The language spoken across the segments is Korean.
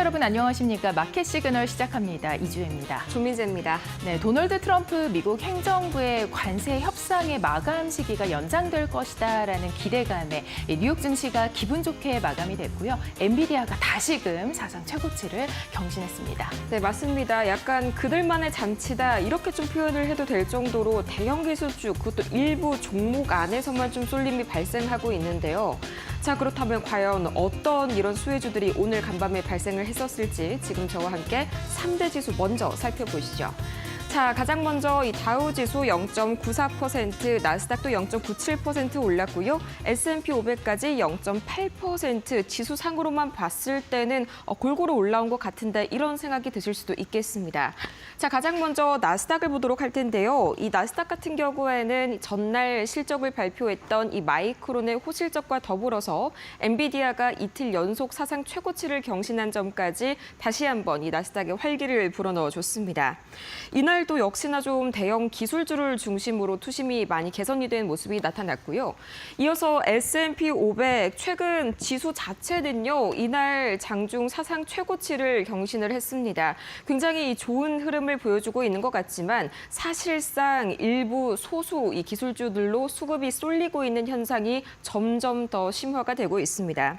여러분 안녕하십니까? 마켓 시그널 시작합니다. 이주혜입니다. 조민재입니다. 네, 도널드 트럼프 미국 행정부의 관세 협상의 마감 시기가 연장될 것이다라는 기대감에 뉴욕 증시가 기분 좋게 마감이 됐고요. 엔비디아가 다시금 사상 최고치를 경신했습니다. 네, 맞습니다. 약간 그들만의 잔치다 이렇게 좀 표현을 해도 될 정도로 대형 기술주, 그것도 일부 종목 안에서만 좀 쏠림이 발생하고 있는데요. 자, 그렇다면 과연 어떤 이런 수혜주들이 오늘 간밤에 발생을 했었을지 지금 저와 함께 3대 지수 먼저 살펴보시죠. 자, 가장 먼저 이 다우지수 0.94%, 나스닥도 0.97% 올랐고요. S&P 500까지 0.8% 지수상으로만 봤을 때는 골고루 올라온 것 같은데 이런 생각이 드실 수도 있겠습니다. 자, 가장 먼저 나스닥을 보도록 할 텐데요. 이 나스닥 같은 경우에는 전날 실적을 발표했던 이 마이크론의 호실적과 더불어서 엔비디아가 이틀 연속 사상 최고치를 경신한 점까지 다시 한번 이 나스닥에 활기를 불어넣어줬습니다. 이날도 역시나 좀 대형 기술주를 중심으로 투심이 많이 개선이 된 모습이 나타났고요. 이어서 S&P 500 최근 지수 자체는요. 이날 장중 사상 최고치를 경신을 했습니다. 굉장히 좋은 흐름을 보여주고 있는 것 같지만 사실상 일부 소수 이 기술주들로 수급이 쏠리고 있는 현상이 점점 더 심화가 되고 있습니다.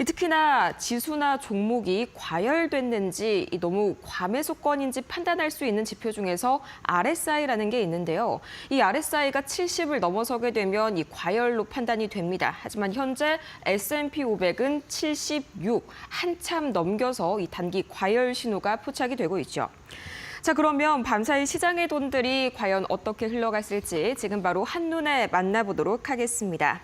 특히나 지수나 종목이 과열됐는지 너무 과매수권인지 판단할 수 있는 지표 중에서 RSI라는 게 있는데요. 이 RSI가 70을 넘어서게 되면 이 과열로 판단이 됩니다. 하지만 현재 S&P 500은 76, 한참 넘겨서 이 단기 과열 신호가 포착이 되고 있죠. 자, 그러면 밤사이 시장의 돈들이 과연 어떻게 흘러갔을지 지금 바로 한눈에 만나보도록 하겠습니다.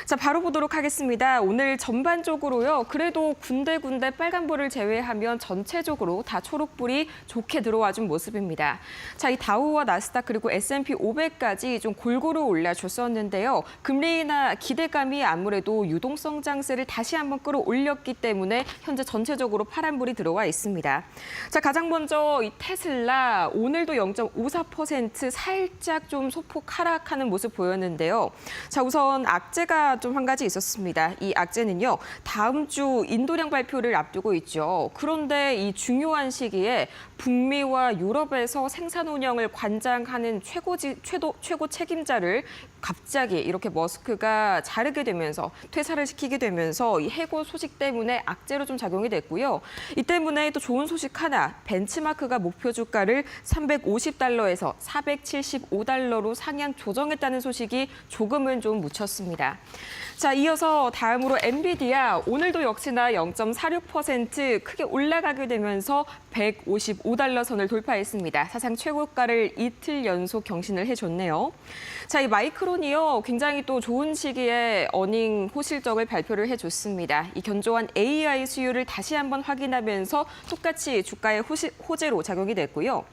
자, 바로 보도록 하겠습니다. 오늘 전반적으로요. 그래도 군데군데 빨간불을 제외하면 전체적으로 다 초록불이 좋게 들어와준 모습입니다. 자, 이 다우와 나스닥 그리고 S&P 500까지 좀 골고루 올라줬었는데요. 금리 인하 기대감이 아무래도 유동성 장세를 다시 한번 끌어올렸기 때문에 현재 전체적으로 파란불이 들어와 있습니다. 자, 가장 먼저 이 테슬라 오늘도 0.54% 살짝 좀 소폭 하락하는 모습 보였는데요. 자, 우선 악재가 좀 한 가지 있었습니다. 이 악재는요. 다음 주 인도량 발표를 앞두고 있죠. 그런데 이 중요한 시기에 북미와 유럽에서 생산 운영을 관장하는 최고 책임자를 갑자기 이렇게 머스크가 자르게 되면서 퇴사를 시키게 되면서 이 해고 소식 때문에 악재로 좀 작용이 됐고요. 이 때문에 또 좋은 소식 하나, 벤치마크가 목표 주가를 350달러에서 475달러로 상향 조정했다는 소식이 조금은 좀 묻혔습니다. 자, 이어서 다음으로 엔비디아 오늘도 역시나 0.46% 크게 올라가게 되면서 155달러 선을 돌파했습니다. 사상 최고가를 이틀 연속 경신을 해줬네요. 자, 이 마이크론이요. 굉장히 또 좋은 시기에 어닝 호실적을 발표를 해줬습니다. 이 견조한 AI 수요를 다시 한번 확인하면서 똑같이 주가의 호재로 작용이 됐고요.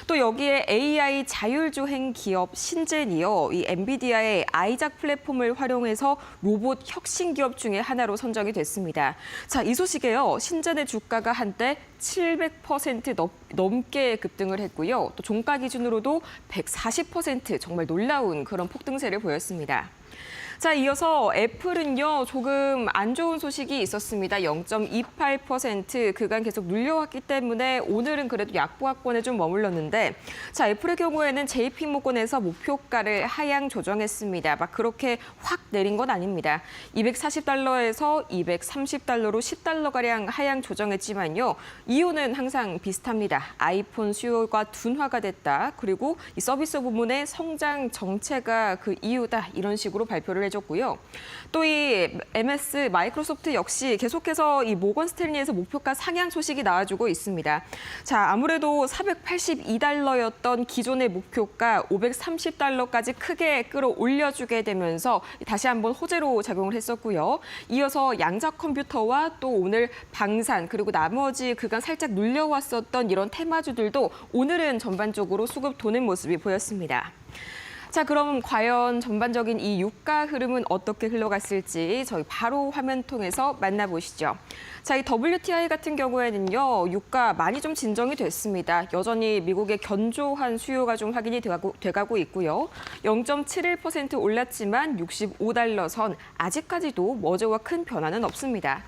또 여기에 AI 자율주행 기업 신젠이요. 이 엔비디아의 아이작 플랫폼을 활용해서 로봇 혁신 기업 중에 하나로 선정이 됐습니다. 자, 이 소식에요. 신젠의 주가가 한때 700% 넘게 급등을 했고요. 또 종가 기준으로도 140% 정말 놀라운 그런 폭등세를 보였습니다. 자, 이어서 애플은요, 조금 안 좋은 소식이 있었습니다. 0.28% 그간 계속 눌려왔기 때문에 오늘은 그래도 약보합권에 좀 머물렀는데, 자, 애플의 경우에는 JP모건에서 목표가를 하향 조정했습니다. 막 그렇게 확 내린 건 아닙니다. 240달러에서 230달러로 10달러가량 하향 조정했지만요. 이유는 항상 비슷합니다. 아이폰 수요가 둔화가 됐다. 그리고 이 서비스 부문의 성장 정체가 그 이유다. 이런 식으로 발표를 해줬고요. 또 이 MS 마이크로소프트 역시 계속해서 이 모건 스탠리에서 목표가 상향 소식이 나와주고 있습니다. 자, 아무래도 482달러였던 기존의 목표가 530달러까지 크게 끌어올려주게 되면서 다시 한번 호재로 작용을 했었고요. 이어서 양자 컴퓨터와 또 오늘 방산 그리고 나머지 그간 살짝 눌려왔었던 이런 테마주들도 오늘은 전반적으로 수급 도는 모습이 보였습니다. 자, 그럼 과연 전반적인 이 유가 흐름은 어떻게 흘러갔을지 저희 바로 화면 통해서 만나보시죠. 자, 이 WTI 같은 경우에는요, 유가 많이 좀 진정이 됐습니다. 여전히 미국의 견조한 수요가 좀 확인이 돼가고 있고요. 0.71% 올랐지만 65달러 선, 아직까지도 어제와 큰 변화는 없습니다.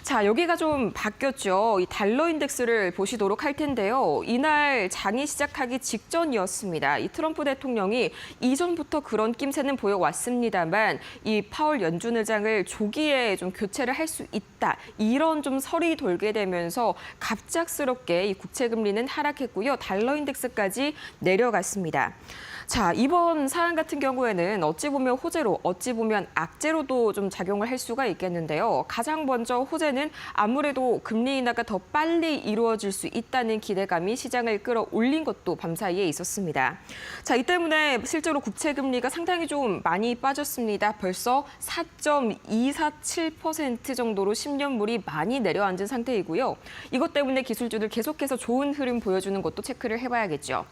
자, 여기가 좀 바뀌었죠. 이 달러 인덱스를 보시도록 할 텐데요. 이날 장이 시작하기 직전이었습니다. 이 트럼프 대통령이 이전부터 그런 낌새는 보여왔습니다만 이 파월 연준 의장을 조기에 좀 교체를 할 수 있다. 이런 좀 설이 돌게 되면서 갑작스럽게 이 국채 금리는 하락했고요. 달러 인덱스까지 내려갔습니다. 자, 이번 사안 같은 경우에는 어찌 보면 호재로, 어찌 보면 악재로도 좀 작용을 할 수가 있겠는데요. 가장 먼저 호재는 아무래도 금리 인하가 더 빨리 이루어질 수 있다는 기대감이 시장을 끌어올린 것도 밤사이에 있었습니다. 자, 이 때문에 실제로 국채 금리가 상당히 좀 많이 빠졌습니다. 벌써 4.247% 정도로 10년물이 많이 내려앉은 상태이고요. 이것 때문에 기술주들 계속해서 좋은 흐름 보여주는 것도 체크를 해봐야겠죠.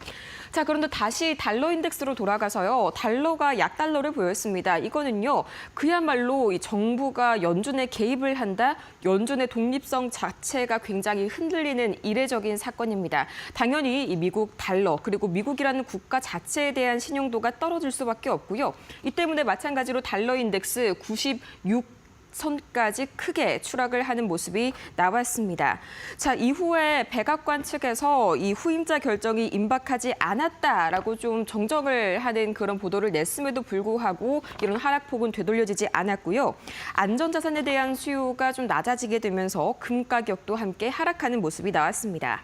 자, 그런데 다시 달러 인덱스로 돌아가서요. 달러가 약달러를 보였습니다. 이거는요. 그야말로 이 정부가 연준에 개입을 한다. 연준의 독립성 자체가 굉장히 흔들리는 이례적인 사건입니다. 당연히 이 미국 달러 그리고 미국이라는 국가 자체에 대한 신용도가 떨어질 수밖에 없고요. 이 때문에 마찬가지로 달러 인덱스 96 선까지 크게 추락을 하는 모습이 나왔습니다. 자, 이후에 백악관 측에서 이 후임자 결정이 임박하지 않았다라고 좀 정정을 하는 그런 보도를 냈음에도 불구하고 이런 하락폭은 되돌려지지 않았고요. 안전자산에 대한 수요가 좀 낮아지게 되면서 금 가격도 함께 하락하는 모습이 나왔습니다.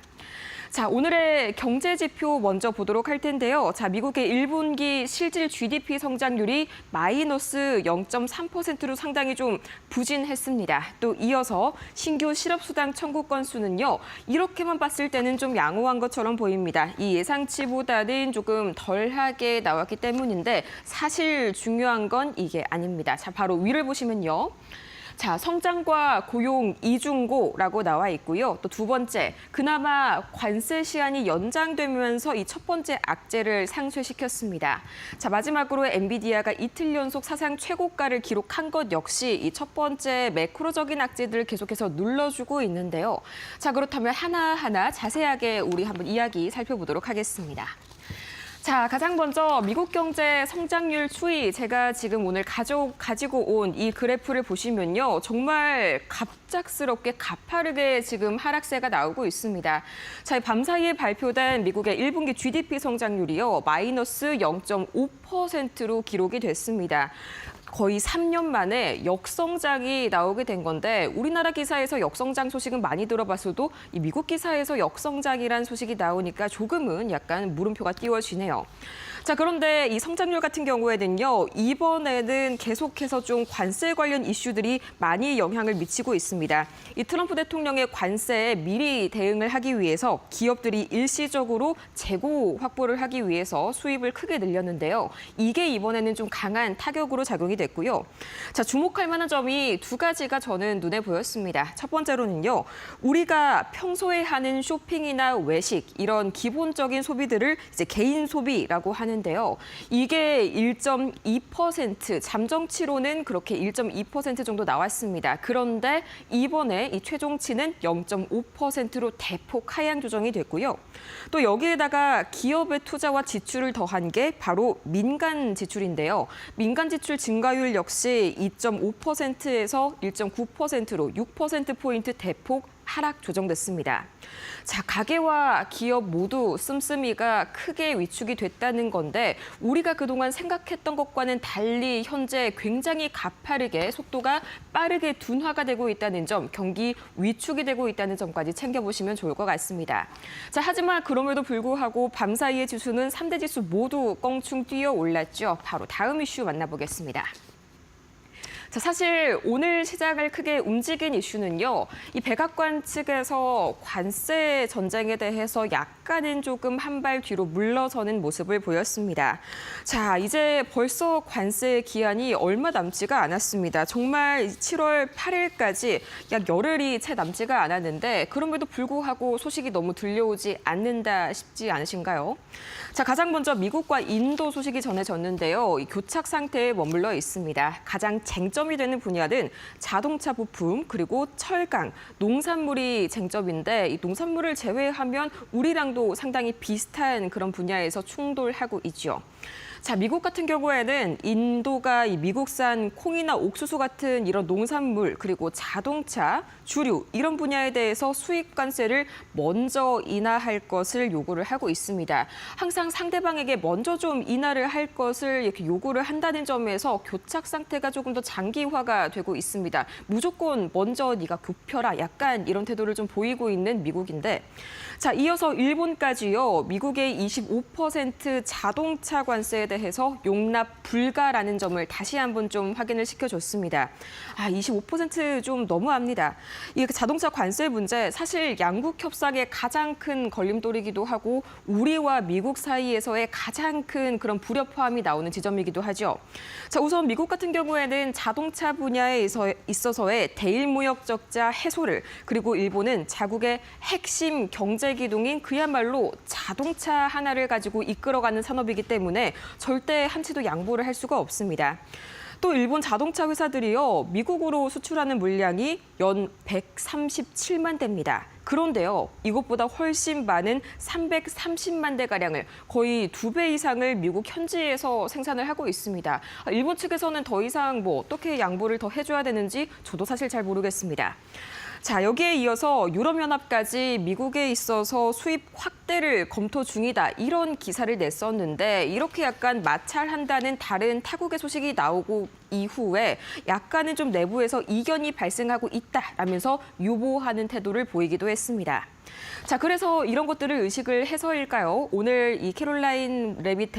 자, 오늘의 경제 지표 먼저 보도록 할 텐데요. 자, 미국의 1분기 실질 GDP 성장률이 마이너스 0.3%로 상당히 좀 부진했습니다. 또 이어서 신규 실업수당 청구 건수는요. 이렇게만 봤을 때는 좀 양호한 것처럼 보입니다. 이 예상치보다는 조금 덜하게 나왔기 때문인데 사실 중요한 건 이게 아닙니다. 자, 바로 위를 보시면요. 자, 성장과 고용 이중고라고 나와 있고요. 또 두 번째, 그나마 관세 시한이 연장되면서 이 첫 번째 악재를 상쇄시켰습니다. 자, 마지막으로 엔비디아가 이틀 연속 사상 최고가를 기록한 것 역시 이 첫 번째 매크로적인 악재들을 계속해서 눌러주고 있는데요. 자, 그렇다면 하나하나 자세하게 우리 한번 이야기 살펴보도록 하겠습니다. 자, 가장 먼저 미국 경제 성장률 추이 제가 지금 오늘 가지고 온 이 그래프를 보시면요. 정말 갑작스럽게 가파르게 지금 하락세가 나오고 있습니다. 자, 밤사이에 발표된 미국의 1분기 GDP 성장률이요. 마이너스 0.5%로 기록이 됐습니다. 거의 3년 만에 역성장이 나오게 된 건데 우리나라 기사에서 역성장 소식은 많이 들어봤어도 이 미국 기사에서 역성장이란 소식이 나오니까 조금은 약간 물음표가 띄워지네요. 자, 그런데 이 성장률 같은 경우에는요. 이번에는 계속해서 좀 관세 관련 이슈들이 많이 영향을 미치고 있습니다. 이 트럼프 대통령의 관세에 미리 대응을 하기 위해서 기업들이 일시적으로 재고 확보를 하기 위해서 수입을 크게 늘렸는데요. 이게 이번에는 좀 강한 타격으로 작용이 됐고요. 자, 주목할 만한 점이 두 가지가 저는 눈에 보였습니다. 첫 번째로는요. 우리가 평소에 하는 쇼핑이나 외식 이런 기본적인 소비들을 이제 개인 소비라고 하는데요. 이게 1.2% 잠정치로는 그렇게 1.2% 정도 나왔습니다. 그런데 이번에 이 최종치는 0.5%로 대폭 하향 조정이 됐고요. 또 여기에다가 기업의 투자와 지출을 더한 게 바로 민간 지출인데요. 민간 지출 증가율 역시 2.5%에서 1.9%로 6%포인트 대폭 하락 조정됐습니다. 자, 가계와 기업 모두 씀씀이가 크게 위축이 됐다는 건데 우리가 그동안 생각했던 것과는 달리 현재 굉장히 가파르게 속도가 빠르게 둔화가 되고 있다는 점, 경기 위축이 되고 있다는 점까지 챙겨보시면 좋을 것 같습니다. 자, 하지만 그럼에도 불구하고 밤사이의 지수는 3대 지수 모두 껑충 뛰어 올랐죠. 바로 다음 이슈 만나보겠습니다. 자, 사실 오늘 시장을 크게 움직인 이슈는요. 이 백악관 측에서 관세 전쟁에 대해서 약간은 조금 한 발 뒤로 물러서는 모습을 보였습니다. 자, 이제 벌써 관세 기한이 얼마 남지가 않았습니다. 정말 7월 8일까지 약 열흘이 채 남지가 않았는데 그럼에도 불구하고 소식이 너무 들려오지 않는다 싶지 않으신가요? 자, 가장 먼저 미국과 인도 소식이 전해졌는데요. 이 교착 상태에 머물러 있습니다. 가장 쟁점 쟁점이 되는 분야는 자동차 부품, 그리고 철강, 농산물이 쟁점인데 이 농산물을 제외하면 우리랑도 상당히 비슷한 그런 분야에서 충돌하고 있죠. 자, 미국 같은 경우에는 인도가 이 미국산 콩이나 옥수수 같은 이런 농산물 그리고 자동차, 주류 이런 분야에 대해서 수입 관세를 먼저 인하할 것을 요구를 하고 있습니다. 항상 상대방에게 먼저 좀 인하를 할 것을 이렇게 요구를 한다는 점에서 교착 상태가 조금 더 장기화가 되고 있습니다. 무조건 먼저 네가 굽혀라 약간 이런 태도를 좀 보이고 있는 미국인데 자, 이어서 일본까지요. 미국의 25% 자동차 관세에 대해서 용납 불가라는 점을 다시 한번 좀 확인을 시켜줬습니다. 25% 너무합니다. 이 자동차 관세 문제 사실 양국 협상의 가장 큰 걸림돌이기도 하고 우리와 미국 사이에서의 가장 큰 그런 불협화음이 나오는 지점이기도 하죠. 자, 우선 미국 같은 경우에는 자동차 분야에 있어서의 대일 무역 적자 해소를 그리고 일본은 자국의 핵심 경제 기둥인 그야말로 자동차 하나를 가지고 이끌어가는 산업이기 때문에 절대 한치도 양보를 할 수가 없습니다. 또 일본 자동차 회사들이요, 미국으로 수출하는 물량이 연 137만 대입니다. 그런데요, 이것보다 훨씬 많은 330만 대가량을 거의 2배 이상을 미국 현지에서 생산을 하고 있습니다. 일본 측에서는 더 이상 어떻게 양보를 더 해줘야 되는지 저도 사실 잘 모르겠습니다. 자, 여기에 이어서 유럽연합까지 미국에 있어서 수입 확대를 검토 중이다. 이런 기사를 냈었는데 이렇게 약간 마찰한다는 다른 타국의 소식이 나오고 이후에 약간은 좀 내부에서 이견이 발생하고 있다라면서 유보하는 태도를 보이기도 했습니다. 자, 그래서 이런 것들을 의식을 해서일까요? 오늘 이 캐롤라인 레빗이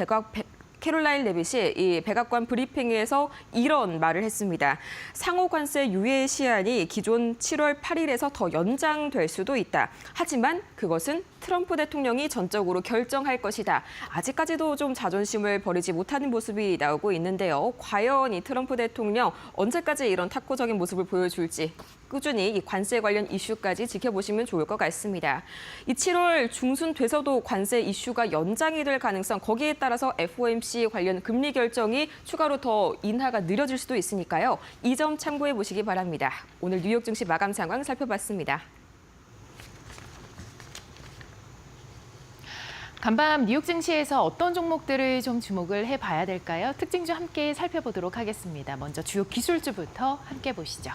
이 백악관 브리핑에서 이런 말을 했습니다. 상호 관세 유예 시한이 기존 7월 8일에서 더 연장될 수도 있다. 하지만 그것은 트럼프 대통령이 전적으로 결정할 것이다. 아직까지도 좀 자존심을 버리지 못하는 모습이 나오고 있는데요. 과연 이 트럼프 대통령 언제까지 이런 탁구적인 모습을 보여줄지 꾸준히 이 관세 관련 이슈까지 지켜보시면 좋을 것 같습니다. 이 7월 중순 돼서도 관세 이슈가 연장이 될 가능성, 거기에 따라서 FOMC 관련 금리 결정이 추가로 더 인하가 느려질 수도 있으니까요. 이 점 참고해 보시기 바랍니다. 오늘 뉴욕 증시 마감 상황 살펴봤습니다. 간밤 뉴욕 증시에서 어떤 종목들을 좀 주목을 해봐야 될까요? 특징주 함께 살펴보도록 하겠습니다. 먼저 주요 기술주부터 함께 보시죠.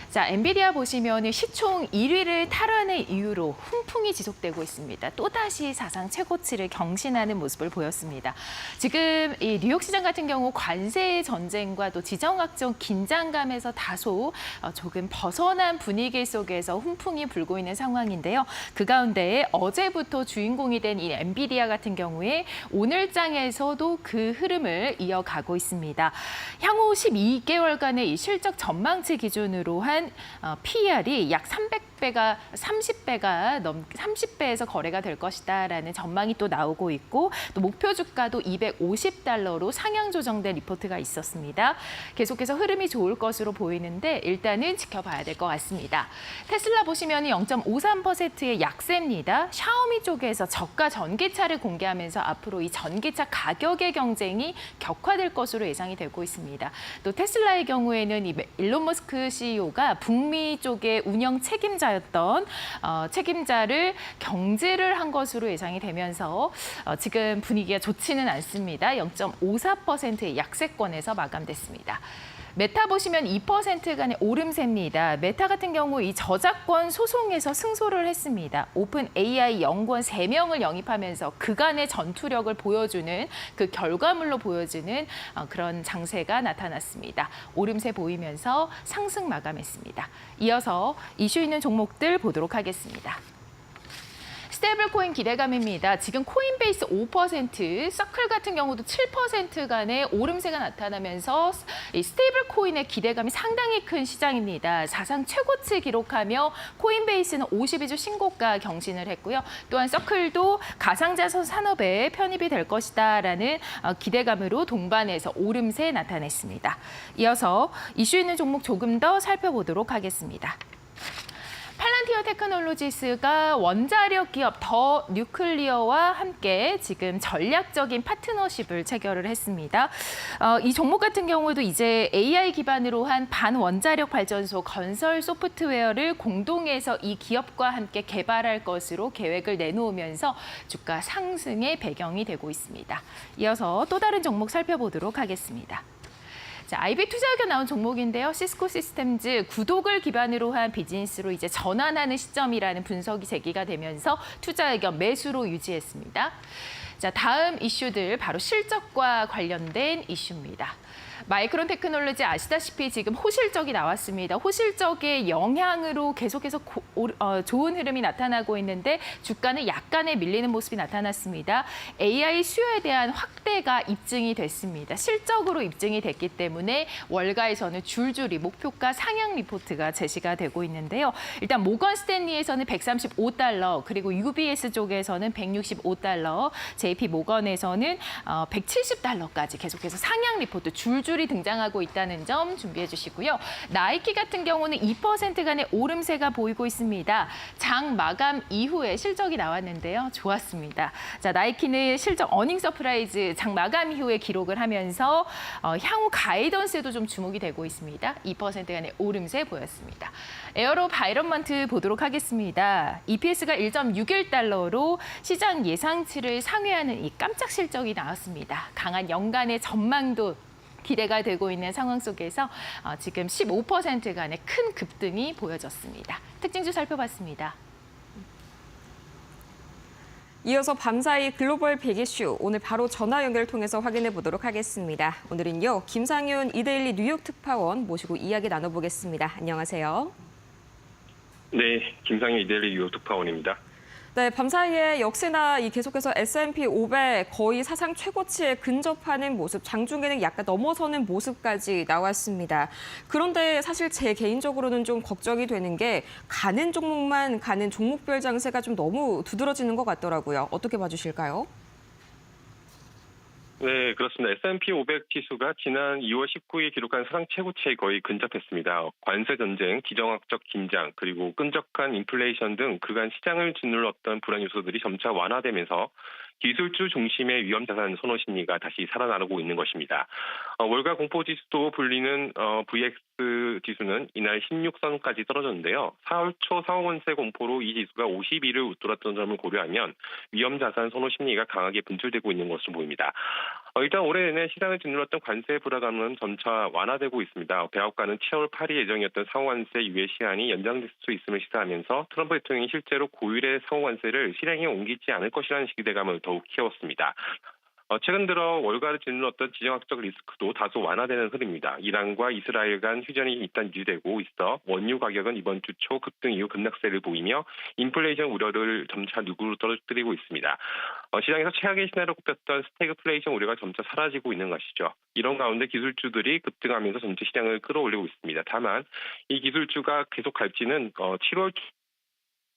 자, 엔비디아 보시면 시총 1위를 탈환의 이유로 훈풍이 지속되고 있습니다. 또다시 사상 최고치를 경신하는 모습을 보였습니다. 지금 이 뉴욕 시장 같은 경우 관세 전쟁과 또 지정학적 긴장감에서 다소 조금 벗어난 분위기 속에서 훈풍이 불고 있는 상황인데요. 그 가운데 어제부터 주인공이 된 이 엔비디아 같은 경우에 오늘장에서도 그 흐름을 이어가고 있습니다. 향후 12개월간의 이 실적 전망치 기준으로 한 PER이 약 30배에서 거래가 될 것이다라는 전망이 또 나오고 있고 또 목표 주가도 $250로 상향 조정된 리포트가 있었습니다. 계속해서 흐름이 좋을 것으로 보이는데 일단은 지켜봐야 될 것 같습니다. 테슬라 보시면 0.53%의 약세입니다. 샤오미 쪽에서 저가 전기차를 공개하면서 앞으로 이 전기차 가격의 경쟁이 격화될 것으로 예상이 되고 있습니다. 또 테슬라의 경우에는 이 일론 머스크 CEO가 북미 쪽의 운영 책임자였던 책임자를 경질을 한 것으로 예상이 되면서 지금 분위기가 좋지는 않습니다. 0.54%의 약세권에서 마감됐습니다. 메타 보시면 2%간의 오름세입니다. 메타 같은 경우 이 저작권 소송에서 승소를 했습니다. 오픈 AI 연구원 3명을 영입하면서 그간의 전투력을 보여주는 그 결과물로 보여지는 그런 장세가 나타났습니다. 오름세 보이면서 상승 마감했습니다. 이어서 이슈 있는 종목들 보도록 하겠습니다. 스테이블 코인 기대감입니다. 지금 코인베이스 5%, 서클 같은 경우도 7% 간의 오름세가 나타나면서 이 스테이블 코인의 기대감이 상당히 큰 시장입니다. 사상 최고치 기록하며 코인베이스는 52주 신고가 경신을 했고요. 또한 서클도 가상자산 산업에 편입이 될 것이다라는 기대감으로 동반해서 오름세 나타냈습니다. 이어서 이슈 있는 종목 조금 더 살펴보도록 하겠습니다. 프론티어 테크놀로지스가 원자력 기업 더 뉴클리어와 함께 지금 전략적인 파트너십을 체결을 했습니다. 이 종목 같은 경우도 이제 AI 기반으로 한 반원자력 발전소 건설 소프트웨어를 공동해서 이 기업과 함께 개발할 것으로 계획을 내놓으면서 주가 상승의 배경이 되고 있습니다. 이어서 또 다른 종목 살펴보도록 하겠습니다. 자, IB 투자학에 나온 종목인데요. 시스코 시스템즈 구독을 기반으로 한 비즈니스로 이제 전환하는 시점이라는 분석이 제기가 되면서 투자 의견 매수로 유지했습니다. 자, 다음 이슈들 바로 실적과 관련된 이슈입니다. 마이크론 테크놀로지 아시다시피 지금 호실적이 나왔습니다. 호실적의 영향으로 계속해서 좋은 흐름이 나타나고 있는데 주가는 약간의 밀리는 모습이 나타났습니다. AI 수요에 대한 확대가 입증이 됐습니다. 실적으로 입증이 됐기 때문에 월가에서는 줄줄이 목표가 상향 리포트가 제시가 되고 있는데요. 일단 모건 스탠리에서는 135달러, 그리고 UBS 쪽에서는 165달러, JP 모건에서는 170달러까지 계속해서 상향 리포트 줄줄이 등장하고 있다는 점 준비해 주시고요. 나이키 같은 경우는 2%간의 오름세가 보이고 있습니다. 장 마감 이후에 실적이 나왔는데요. 좋았습니다. 자, 나이키는 실적 어닝 서프라이즈 장 마감 이후에 기록을 하면서 향후 가이던스에도 좀 주목이 되고 있습니다. 2%간의 오름세 보였습니다. 에어로 바이런먼트 보도록 하겠습니다. EPS가 1.61달러로 시장 예상치를 상회하는 이 깜짝 실적이 나왔습니다. 강한 연간의 전망도 기대가 되고 있는 상황 속에서 지금 15%간의 큰 급등이 보여졌습니다. 특징주 살펴봤습니다. 이어서 밤사이 글로벌 빅 이슈 오늘 바로 전화 연결을 통해서 확인해 보도록 하겠습니다. 오늘은요 김상윤 이데일리 뉴욕 특파원 모시고 이야기 나눠보겠습니다. 안녕하세요. 네, 김상윤 이데일리 뉴욕 특파원입니다. 네, 밤사이에 역시나 계속해서 S&P 500 거의 사상 최고치에 근접하는 모습, 장중에는 약간 넘어서는 모습까지 나왔습니다. 그런데 사실 제 개인적으로는 좀 걱정이 되는 게 가는 종목만 가는 종목별 장세가 좀 너무 두드러지는 것 같더라고요. 어떻게 봐주실까요? 네, 그렇습니다. S&P 500 지수가 지난 2월 19일 기록한 사상 최고치에 거의 근접했습니다. 관세 전쟁, 지정학적 긴장, 그리고 끈적한 인플레이션 등 그간 시장을 짓눌렀던 불안 요소들이 점차 완화되면서 기술주 중심의 위험자산 선호 심리가 다시 살아나고 있는 것입니다. 월가 공포지수도 불리는 VX 지수는 이날 16선까지 떨어졌는데요. 4월 초 상호관세 공포로 이 지수가 52를 웃돌았던 점을 고려하면 위험자산 선호 심리가 강하게 분출되고 있는 것으로 보입니다. 일단 올해 내내 시장을 짓눌렀던 관세 불안감은 점차 완화되고 있습니다. 백악관은 7월 8일 예정이었던 상호관세 유예 시한이 연장될 수 있음을 시사하면서 트럼프 대통령이 실제로 고율의 상호관세를 실행에 옮기지 않을 것이라는 기대감을 더욱 키웠습니다. 최근 들어 월가를 짓눌렀던 지정학적 리스크도 다소 완화되는 흐름입니다. 이란과 이스라엘 간 휴전이 일단 유지되고 있어 원유 가격은 이번 주 초 급등 이후 급락세를 보이며 인플레이션 우려를 점차 누구로 떨어뜨리고 있습니다. 시장에서 최악의 시나리오로 꼽혔던 스태그플레이션 우려가 점차 사라지고 있는 것이죠. 이런 가운데 기술주들이 급등하면서 전체 시장을 끌어올리고 있습니다. 다만 이 기술주가 계속 갈지는 7월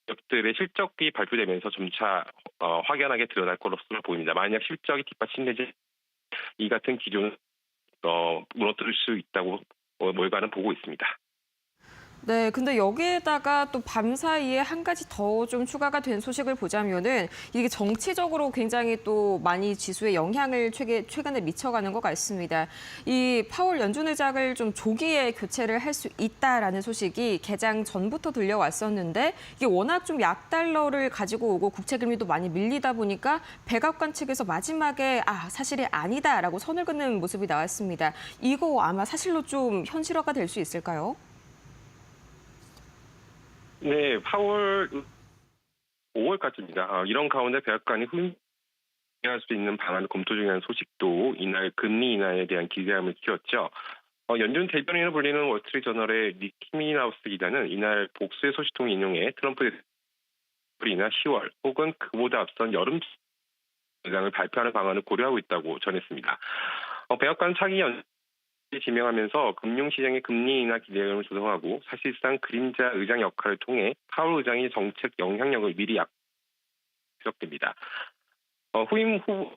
기업들의 실적이 발표되면서 점차 확연하게 드러날 것으로 보입니다. 만약 실적이 뒷받침되지 이 같은 기조는 무너뜨릴 수 있다고 월가는 보고 있습니다. 네, 근데 여기에다가 또 밤사이에 한 가지 더 좀 추가가 된 소식을 보자면은 이게 정치적으로 굉장히 또 많이 지수에 영향을 최근에 미쳐가는 것 같습니다. 이 파월 연준 의장을 좀 조기에 교체를 할 수 있다라는 소식이 개장 전부터 들려왔었는데 이게 워낙 좀 약달러를 가지고 오고 국채 금리도 많이 밀리다 보니까 백악관 측에서 마지막에 사실이 아니다라고 선을 긋는 모습이 나왔습니다. 이거 아마 사실로 좀 현실화가 될 수 있을까요? 네, 4월 5월까지입니다. 이런 가운데 백악관이 할 수 있는 방안을 검토 중이라는 소식도 이날 금리 인하에 대한 기대감을 키웠죠. 연준 대변인으로 불리는 월스트리트저널의 니키 미나우스 기자는 이날 복수의 소식통을 인용해 트럼프 대통령이나 10월 혹은 그보다 앞선 여름 의장을 발표하는 방안을 고려하고 있다고 전했습니다. 백악관 차기 지명하면서 금융시장의 금리 인하 기대감을 조성하고 사실상 그림자 의장 역할을 통해 파월 의장의 정책 영향력을 미리 약속됩니다. 후임 후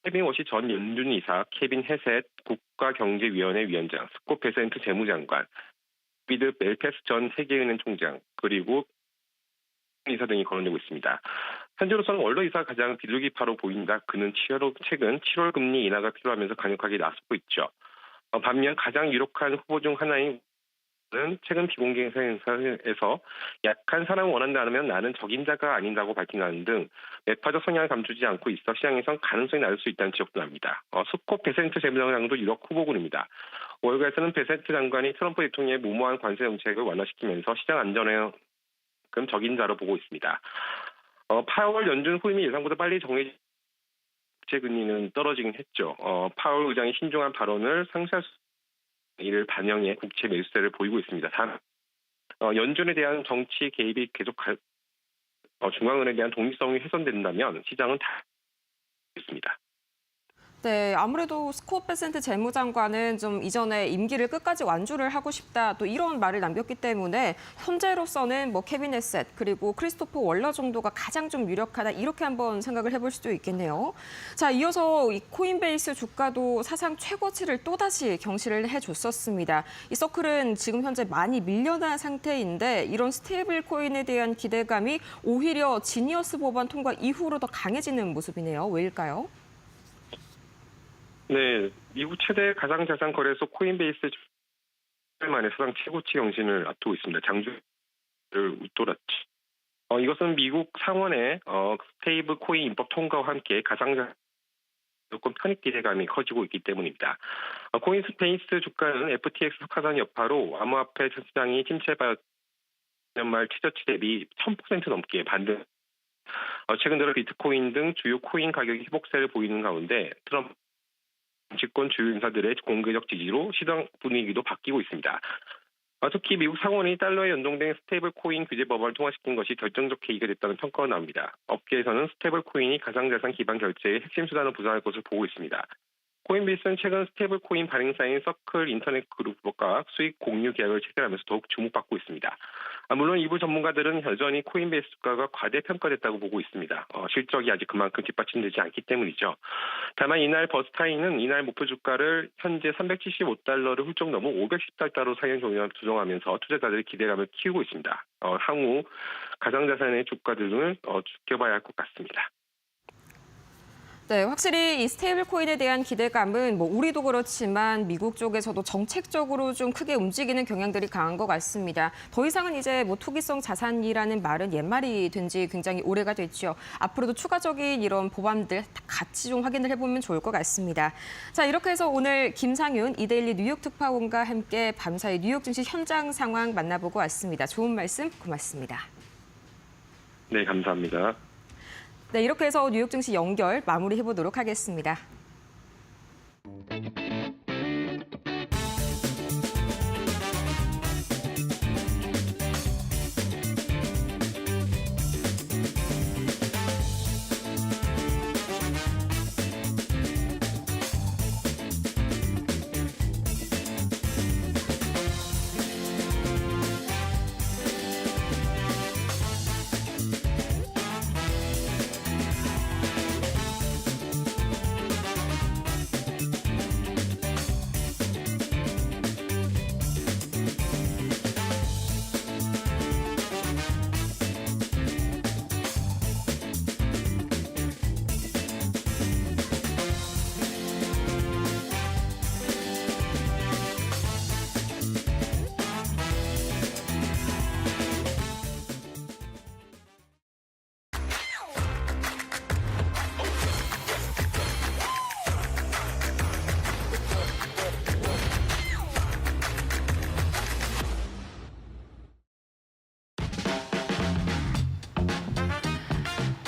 케빈 워시 전 연준 이사, 케빈 헤셋 국가경제위원회 위원장, 스콧 베센트 재무장관, 비드 멜페스 전 세계은행 총장, 그리고 이사 등이 거론되고 있습니다. 현재로서는 원로 이사가 가장 비둘기파로 보인다. 그는 최근 7월 금리 인하가 필요하면서 강력하게 나서고 있죠. 반면 가장 유력한 후보 중 하나인 최근 비공개 행사에서 약한 사람을 원한다 하면 나는 적임자가 아닌다고 밝힌다는 등 매파적 성향을 감추지 않고 있어 시장에선 가능성이 낮을 수 있다는 지적도 납니다. 스콧 베센트 재무장관도 유력 후보군입니다. 월가에서는 베센트 장관이 트럼프 대통령의 무모한 관세 정책을 완화시키면서 시장 안전에 적임자로 보고 있습니다. 파월 연준 후임이 예상보다 빨리 정해진 국채 금리는 떨어지긴 했죠. 파월 의장이 신중한 발언을 상쇄할 수 이를 반영해 국채 매수세를 보이고 있습니다. 다만 연준에 대한 정치 개입이 계속 중앙은행에 대한 독립성이 훼손된다면 시장은 다 있습니다. 네, 아무래도 스콧 베센트 재무장관은 좀 이전에 임기를 끝까지 완주를 하고 싶다 또 이런 말을 남겼기 때문에 현재로서는 케빈 에셋 그리고 크리스토퍼 월러 정도가 가장 좀 유력하다 이렇게 한번 생각을 해볼 수도 있겠네요. 자, 이어서 이 코인베이스 주가도 사상 최고치를 또다시 경신을 해줬었습니다. 이 서클은 지금 현재 많이 밀려난 상태인데 이런 스테이블 코인에 대한 기대감이 오히려 지니어스 법안 통과 이후로 더 강해지는 모습이네요. 왜일까요? 네, 미국 최대 가상자산 거래소 코인베이스 만에 사상 최고치 경신을 앞두고 있습니다. 장주를 웃돌았죠. 이것은 미국 상원의 스테이블 코인 입법 통과와 함께 가상자산 조건 편입 기대감이 커지고 있기 때문입니다. 코인스페이스 주가는 FTX 석하산 여파로 암호화폐 시장이 침체받았 말 최저치 대비 1000% 넘게 반등. 최근 들어 비트코인 등 주요 코인 가격이 회복세를 보이는 가운데 트럼프 정치권 주요 인사들의 공개적 지지로 시장 분위기도 바뀌고 있습니다. 특히 미국 상원이 달러에 연동된 스테이블 코인 규제 법안을 통과시킨 것이 결정적 계기가 됐다는 평가가 나옵니다. 업계에서는 스테이블 코인이 가상자산 기반 결제의 핵심 수단을 부상할 것을 보고 있습니다. 코인베이스는 최근 스테이블 코인 발행사인 서클 인터넷 그룹과 수익 공유 계약을 체결하면서 더욱 주목받고 있습니다. 물론 일부 전문가들은 여전히 코인베이스 주가가 과대평가됐다고 보고 있습니다. 실적이 아직 그만큼 뒷받침되지 않기 때문이죠. 다만 이날 버스타인은 이날 목표 주가를 현재 375달러를 훌쩍 넘어 510달러로 상향 조정하면서 투자자들의 기대감을 키우고 있습니다. 향후 가상자산의 주가들 등을 지켜봐야 할 것 같습니다. 네, 확실히 이 스테이블 코인에 대한 기대감은 우리도 그렇지만 미국 쪽에서도 정책적으로 좀 크게 움직이는 경향들이 강한 것 같습니다. 더 이상은 이제 투기성 자산이라는 말은 옛말이 된 지 굉장히 오래가 됐죠. 앞으로도 추가적인 이런 법안들 같이 좀 확인을 해보면 좋을 것 같습니다. 자, 이렇게 해서 오늘 김상윤 이데일리 뉴욕 특파원과 함께 밤사이 뉴욕 증시 현장 상황 만나보고 왔습니다. 좋은 말씀 고맙습니다. 네, 감사합니다. 네, 이렇게 해서 뉴욕 증시 연결 마무리해보도록 하겠습니다.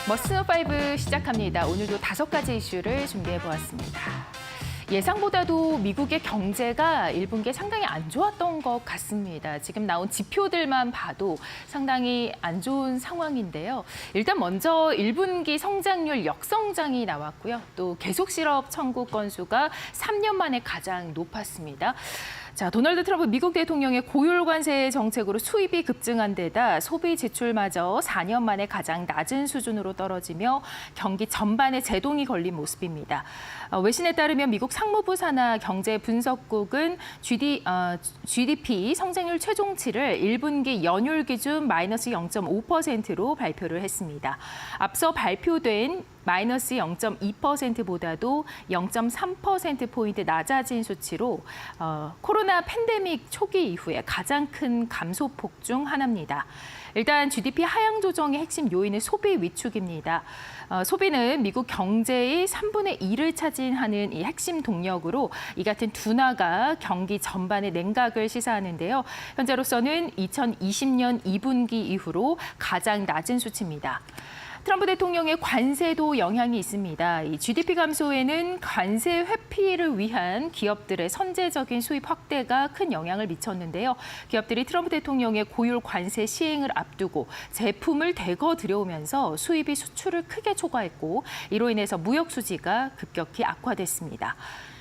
머스너5 시작합니다. 오늘도 5가지 이슈를 준비해보았습니다. 예상보다도 미국의 경제가 1분기에 상당히 안 좋았던 것 같습니다. 지금 나온 지표들만 봐도 상당히 안 좋은 상황인데요. 일단 먼저 1분기 성장률 역성장이 나왔고요. 또 계속 실업 청구 건수가 3년 만에 가장 높았습니다. 자, 도널드 트럼프 미국 대통령의 고율 관세 정책으로 수입이 급증한 데다 소비 지출마저 4년 만에 가장 낮은 수준으로 떨어지며 경기 전반에 제동이 걸린 모습입니다. 외신에 따르면 미국 상무부 산하 경제 분석국은 GDP 성장률 최종치를 1분기 연율 기준 마이너스 0.5%로 발표를 했습니다. 앞서 발표된 마이너스 0.2%보다도 0.3%포인트 낮아진 수치로 코로나 팬데믹 초기 이후에 가장 큰 감소폭 중 하나입니다. 일단 GDP 하향 조정의 핵심 요인은 소비 위축입니다. 소비는 미국 경제의 3분의 1을 차지하는 이 핵심 동력으로 이 같은 둔화가 경기 전반의 냉각을 시사하는데요. 현재로서는 2020년 2분기 이후로 가장 낮은 수치입니다. 트럼프 대통령의 관세도 영향이 있습니다. 이 GDP 감소에는 관세 회피를 위한 기업들의 선제적인 수입 확대가 큰 영향을 미쳤는데요. 기업들이 트럼프 대통령의 고율 관세 시행을 앞두고 제품을 대거 들여오면서 수입이 수출을 크게 초과했고 이로 인해서 무역 수지가 급격히 악화됐습니다.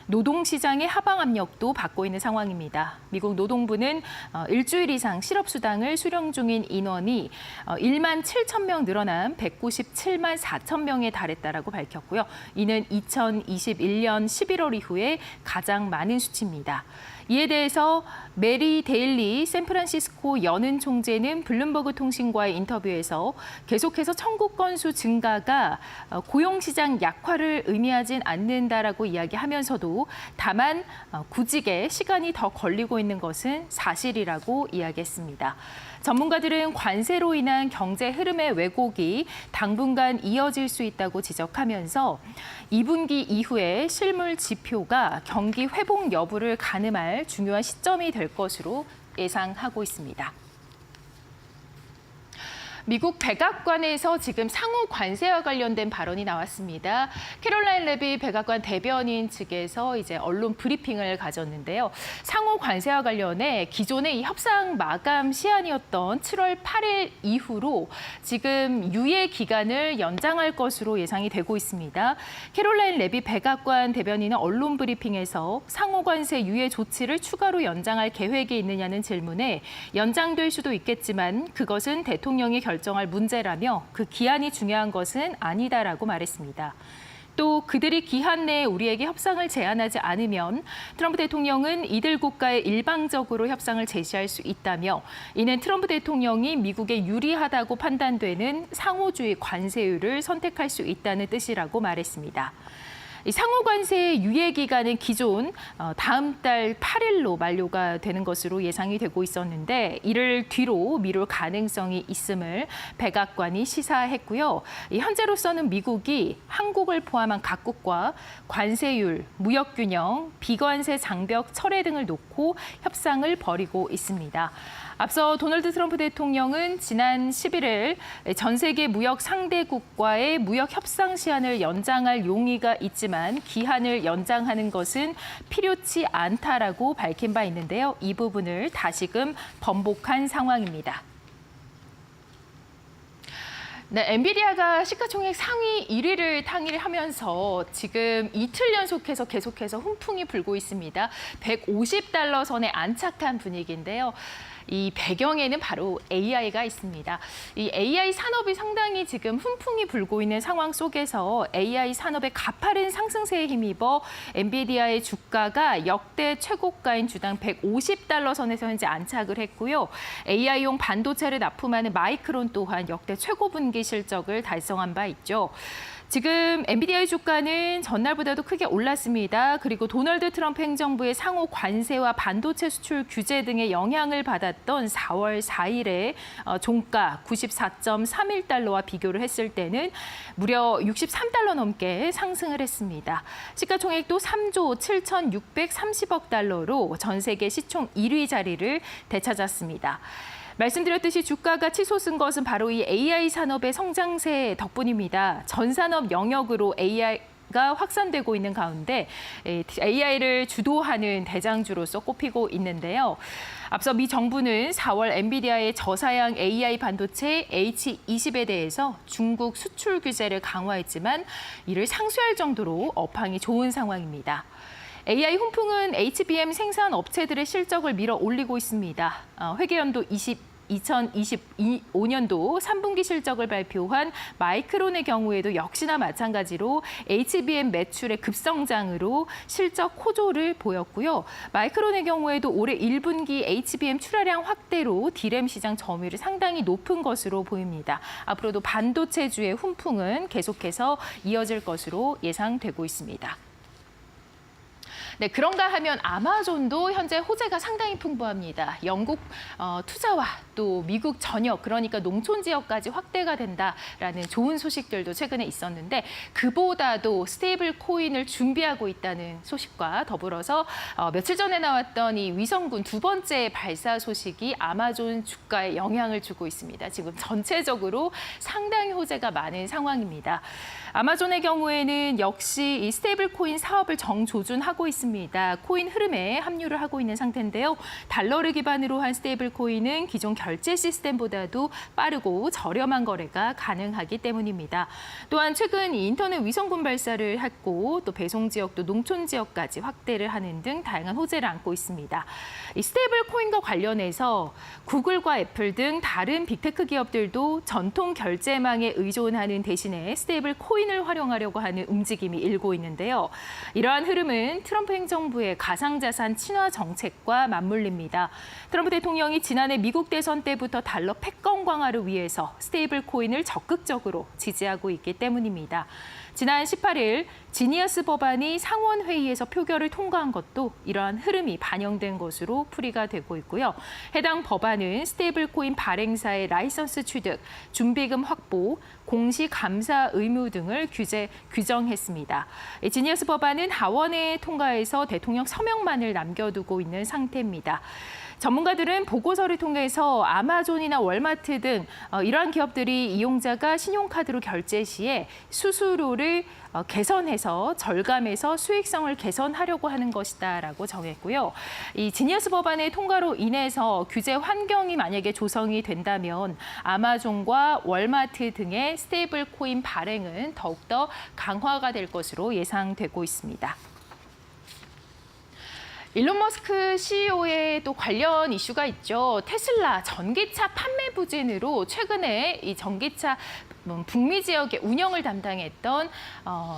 노동시장의 하방 압력도 받고 있는 상황입니다. 미국 노동부는 일주일 이상 실업수당을 수령 중인 인원이 1만 7천 명 늘어난 197만 4천 명에 달했다라고 밝혔고요. 이는 2021년 11월 이후에 가장 많은 수치입니다. 이에 대해서 메리 데일리 샌프란시스코 연은 총재는 블룸버그 통신과의 인터뷰에서 계속해서 청구 건수 증가가 고용시장 약화를 의미하진 않는다라고 이야기하면서도 다만 구직에 시간이 더 걸리고 있는 것은 사실이라고 이야기했습니다. 전문가들은 관세로 인한 경제 흐름의 왜곡이 당분간 이어질 수 있다고 지적하면서 2분기 이후에 실물 지표가 경기 회복 여부를 가늠할 중요한 시점이 될 것으로 예상하고 있습니다. 미국 백악관에서 지금 상호 관세와 관련된 발언이 나왔습니다. 캐롤라인 레비 백악관 대변인 측에서 이제 언론 브리핑을 가졌는데요. 상호 관세와 관련해 기존의 이 협상 마감 시한이었던 7월 8일 이후로 지금 유예 기간을 연장할 것으로 예상이 되고 있습니다. 캐롤라인 레비 백악관 대변인은 언론 브리핑에서 상호 관세 유예 조치를 추가로 연장할 계획이 있느냐는 질문에 연장될 수도 있겠지만 그것은 대통령이 결정할 문제라며 그 기한이 중요한 것은 아니다라고 말했습니다. 또 그들이 기한 내에 우리에게 협상을 제안하지 않으면 트럼프 대통령은 이들 국가에 일방적으로 협상을 제시할 수 있다며 이는 트럼프 대통령이 미국에 유리하다고 판단되는 상호주의 관세율을 선택할 수 있다는 뜻이라고 말했습니다. 이 상호관세의 유예 기간은 기존 다음 달 8일로 만료가 되는 것으로 예상이 되고 있었는데 이를 뒤로 미룰 가능성이 있음을 백악관이 시사했고요. 현재로서는 미국이 한국을 포함한 각국과 관세율, 무역균형, 비관세 장벽 철회 등을 놓고 협상을 벌이고 있습니다. 앞서 도널드 트럼프 대통령은 지난 11일 전 세계 무역 상대국과의 무역 협상 시한을 연장할 용의가 있지만 기한을 연장하는 것은 필요치 않다라고 밝힌 바 있는데요. 이 부분을 다시금 번복한 상황입니다. 네, 엔비디아가 시가총액 상위 1위를 탕일하면서 지금 이틀 연속해서 계속해서 훈풍이 불고 있습니다. 150달러 선에 안착한 분위기인데요. 이 배경에는 바로 AI가 있습니다. 이 AI 산업이 상당히 지금 훈풍이 불고 있는 상황 속에서 AI 산업의 가파른 상승세에 힘입어 엔비디아의 주가가 역대 최고가인 주당 150달러 선에서 현재 안착을 했고요. AI용 반도체를 납품하는 마이크론 또한 역대 최고 분기 실적을 달성한 바 있죠. 지금 엔비디아의 주가는 전날보다도 크게 올랐습니다. 그리고 도널드 트럼프 행정부의 상호 관세와 반도체 수출 규제 등의 영향을 받았던 4월 4일에 종가 94.31달러와 비교를 했을 때는 무려 63달러 넘게 상승을 했습니다. 시가총액도 3조 7,630억 달러로 전 세계 시총 1위 자리를 되찾았습니다. 말씀드렸듯이 주가가 치솟은 것은 바로 이 AI 산업의 성장세 덕분입니다. 전 산업 영역으로 AI가 확산되고 있는 가운데 AI를 주도하는 대장주로서 꼽히고 있는데요. 앞서 미 정부는 4월 엔비디아의 저사양 AI 반도체 H20에 대해서 중국 수출 규제를 강화했지만 이를 상쇄할 정도로 업황이 좋은 상황입니다. AI 훈풍은 HBM 생산 업체들의 실적을 밀어 올리고 있습니다. 회계연도 2025년도 3분기 실적을 발표한 마이크론의 경우에도 역시나 마찬가지로 HBM 매출의 급성장으로 실적 호조를 보였고요. 마이크론의 경우에도 올해 1분기 HBM 출하량 확대로 D램 시장 점유율이 상당히 높은 것으로 보입니다. 앞으로도 반도체주의 훈풍은 계속해서 이어질 것으로 예상되고 있습니다. 네, 그런가 하면 아마존도 현재 호재가 상당히 풍부합니다. 영국 투자와 또 미국 전역, 그러니까 농촌 지역까지 확대가 된다라는 좋은 소식들도 최근에 있었는데 그보다도 스테이블 코인을 준비하고 있다는 소식과 더불어서 며칠 전에 나왔던 이 위성군 두 번째 발사 소식이 아마존 주가에 영향을 주고 있습니다. 지금 전체적으로 상당히 호재가 많은 상황입니다. 아마존의 경우에는 역시 이 스테이블 코인 사업을 정조준하고 있습니다. 코인 흐름에 합류를 하고 있는 상태인데요. 달러를 기반으로 한 스테이블 코인은 기존 결제 시스템보다도 빠르고 저렴한 거래가 가능하기 때문입니다. 또한 최근 인터넷 위성군 발사를 했고 또 배송 지역도 농촌 지역까지 확대를 하는 등 다양한 호재를 안고 있습니다. 이 스테이블 코인과 관련해서 구글과 애플 등 다른 빅테크 기업들도 전통 결제망에 의존하는 대신에 스테이블 코인을 활용하려고 하는 움직임이 일고 있는데요. 이러한 흐름은 트럼프 행정부의 가상자산 친화 정책과 맞물립니다. 트럼프 대통령이 지난해 미국 대선 때부터 달러 패권 강화를 위해서 스테이블 코인을 적극적으로 지지하고 있기 때문입니다. 지난 18일 지니어스 법안이 상원회의에서 표결을 통과한 것도 이러한 흐름이 반영된 것으로 풀이가 되고 있고요. 해당 법안은 스테이블 코인 발행사의 라이선스 취득, 준비금 확보, 공시 감사 의무 등을 규정했습니다. 지니어스 법안은 하원에 통과해서 대통령 서명만을 남겨두고 있는 상태입니다. 전문가들은 보고서를 통해서 아마존이나 월마트 등 이러한 기업들이 이용자가 신용카드로 결제 시에 수수료를 개선해서 절감해서 수익성을 개선하려고 하는 것이다라고 정했고요. 이 지니어스 법안의 통과로 인해서 규제 환경이 만약에 조성이 된다면 아마존과 월마트 등의 스테이블 코인 발행은 더욱더 강화가 될 것으로 예상되고 있습니다. 일론 머스크 CEO의 또 관련 이슈가 있죠. 테슬라 전기차 판매 부진으로 최근에 이 전기차 북미 지역의 운영을 담당했던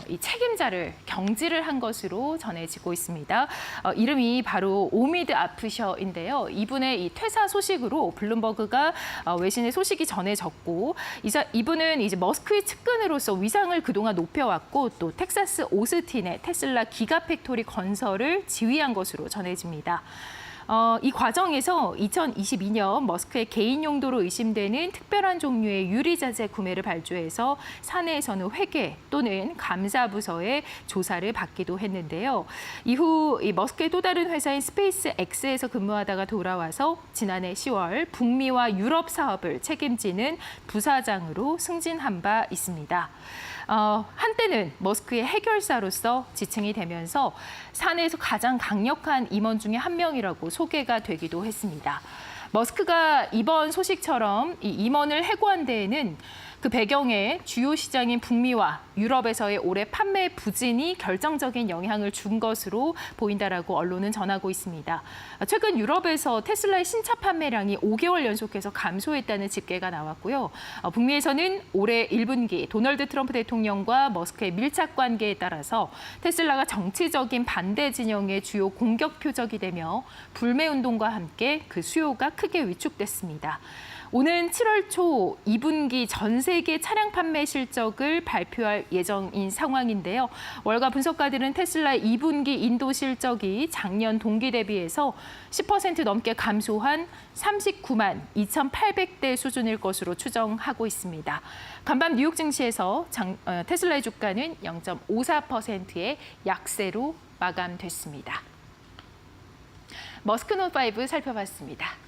이 책임자를 경질을 한 것으로 전해지고 있습니다. 이름이 바로 오미드 아프셔인데요. 이분의 이 퇴사 소식으로 블룸버그가 외신의 소식이 전해졌고 이분은 이제 머스크의 측근으로서 위상을 그동안 높여왔고 또 텍사스 오스틴의 테슬라 기가팩토리 건설을 지휘한 것으로 전해집니다. 이 과정에서 2022년 머스크의 개인 용도로 의심되는 특별한 종류의 유리자재 구매를 발주해서 사내에서는 회계 또는 감사부서의 조사를 받기도 했는데요. 이후 이 머스크의 또 다른 회사인 스페이스 X에서 근무하다가 돌아와서 지난해 10월 북미와 유럽 사업을 책임지는 부사장으로 승진한 바 있습니다. 한때는 머스크의 해결사로서 지칭이 되면서 사내에서 가장 강력한 임원 중에 한 명이라고 소개가 되기도 했습니다. 머스크가 이번 소식처럼 이 임원을 해고한 데에는 그 배경에 주요 시장인 북미와 유럽에서의 올해 판매 부진이 결정적인 영향을 준 것으로 보인다라고 언론은 전하고 있습니다. 최근 유럽에서 테슬라의 신차 판매량이 5개월 연속해서 감소했다는 집계가 나왔고요. 북미에서는 올해 1분기 도널드 트럼프 대통령과 머스크의 밀착 관계에 따라서 테슬라가 정치적인 반대 진영의 주요 공격 표적이 되며 불매 운동과 함께 그 수요가 크게 위축됐습니다. 오는 7월 초 2분기 전 세계 차량 판매 실적을 발표할 예정인 상황인데요. 월가 분석가들은 테슬라의 2분기 인도 실적이 작년 동기 대비해서 10% 넘게 감소한 39만 2,800대 수준일 것으로 추정하고 있습니다. 간밤 뉴욕 증시에서 테슬라의 주가는 0.54%의 약세로 마감됐습니다. 머스크 노트5 살펴봤습니다.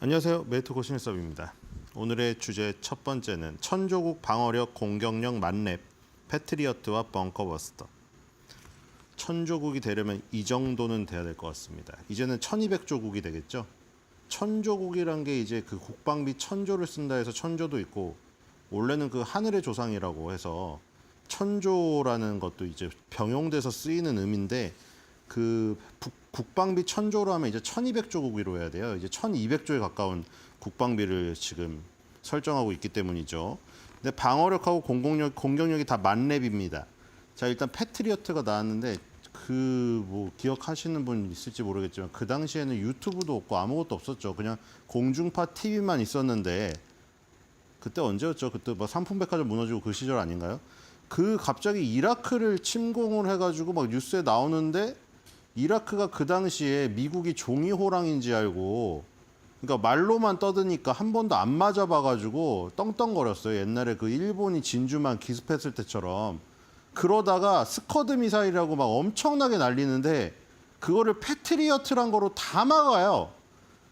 안녕하세요. 메이트 고신일섭입니다. 오늘의 주제 첫 번째는 천조국 방어력 공격력 만렙 패트리어트와 벙커버스터. 천조국이 되려면 이 정도는 돼야 될 것 같습니다. 이제는 1200조국이 되겠죠. 천조국이란 게 이제 그 국방비 천조를 쓴다 해서 천조도 있고, 원래는 그 하늘의 조상이라고 해서 천조라는 것도 이제 병용돼서 쓰이는 의미인데, 그 국방비 천조로 하면 이제 1200조국으로 해야 돼요. 이제 1200조에 가까운 국방비를 지금 설정하고 있기 때문이죠. 근데 방어력하고 공격력이 다 만렙입니다. 자, 일단 패트리어트가 나왔는데 그 뭐 기억하시는 분 있을지 모르겠지만 그 당시에는 유튜브도 없고 아무것도 없었죠. 그냥 공중파 TV만 있었는데, 그때 언제였죠? 그때 뭐 삼풍백화점 무너지고 그 시절 아닌가요? 그 갑자기 이라크를 침공을 해가지고 막 뉴스에 나오는데, 이라크가 그 당시에 미국이 종이 호랑인지 알고, 그러니까 말로만 떠드니까 한 번도 안 맞아봐가지고 떵떵거렸어요. 옛날에 그 일본이 진주만 기습했을 때처럼. 그러다가 스커드 미사일이라고 막 엄청나게 날리는데 그거를 패트리어트란 거로 다 막아요.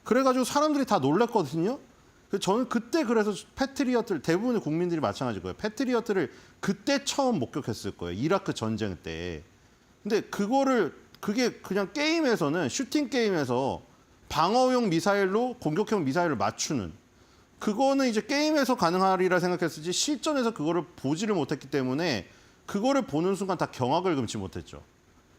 그래가지고 사람들이 다 놀랐거든요. 저는 그때 그래서 패트리어트를, 대부분의 국민들이 마찬가지일 거예요. 패트리어트를 그때 처음 목격했을 거예요. 이라크 전쟁 때. 근데 그게 그냥 게임에서는, 슈팅 게임에서 방어용 미사일로 공격형 미사일을 맞추는, 그거는 이제 게임에서 가능하리라 생각했을지 실전에서 그거를 보지를 못했기 때문에 그거를 보는 순간 다 경악을 금치 못했죠.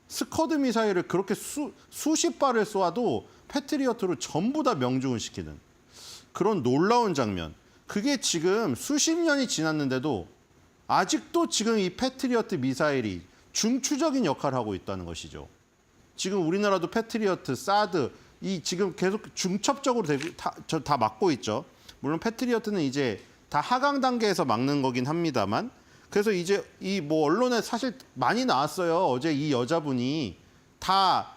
스커드 미사일을 그렇게 수십 발을 쏘아도 패트리어트로 전부 다 명중을 시키는 그런 놀라운 장면. 그게 지금 수십 년이 지났는데도 아직도 지금 이 패트리어트 미사일이 중추적인 역할을 하고 있다는 것이죠. 지금 우리나라도 패트리어트, 사드, 이 지금 계속 중첩적으로 다 막고 있죠. 물론 패트리어트는 이제 다 하강 단계에서 막는 거긴 합니다만, 그래서 이제 이 뭐 언론에 사실 많이 나왔어요. 어제 이 여자분이 다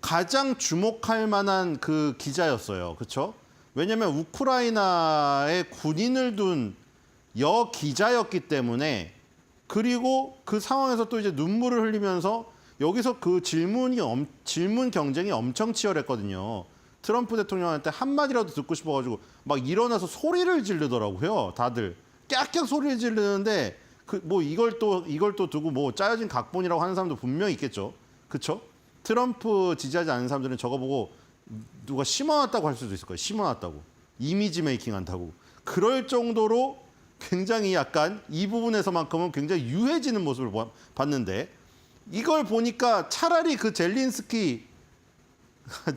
가장 주목할 만한 그 기자였어요. 그렇죠? 왜냐하면 우크라이나에 군인을 둔 여기자였기 때문에, 그리고 그 상황에서 또 이제 눈물을 흘리면서 여기서 그 질문 경쟁이 엄청 치열했거든요. 트럼프 대통령한테 한마디라도 듣고 싶어가지고 막 일어나서 소리를 지르더라고요. 다들 깍깍 소리를 지르는데, 그 뭐 이걸 또 두고 뭐 짜여진 각본이라고 하는 사람도 분명히 있겠죠. 그렇죠? 트럼프 지지하지 않는 사람들은 저거 보고 누가 심어놨다고 할 수도 있을 거예요. 심어놨다고. 이미지 메이킹 한다고. 그럴 정도로 굉장히 약간 이 부분에서만큼은 굉장히 유해지는 모습을 봤는데, 이걸 보니까 차라리 그 젤린스키,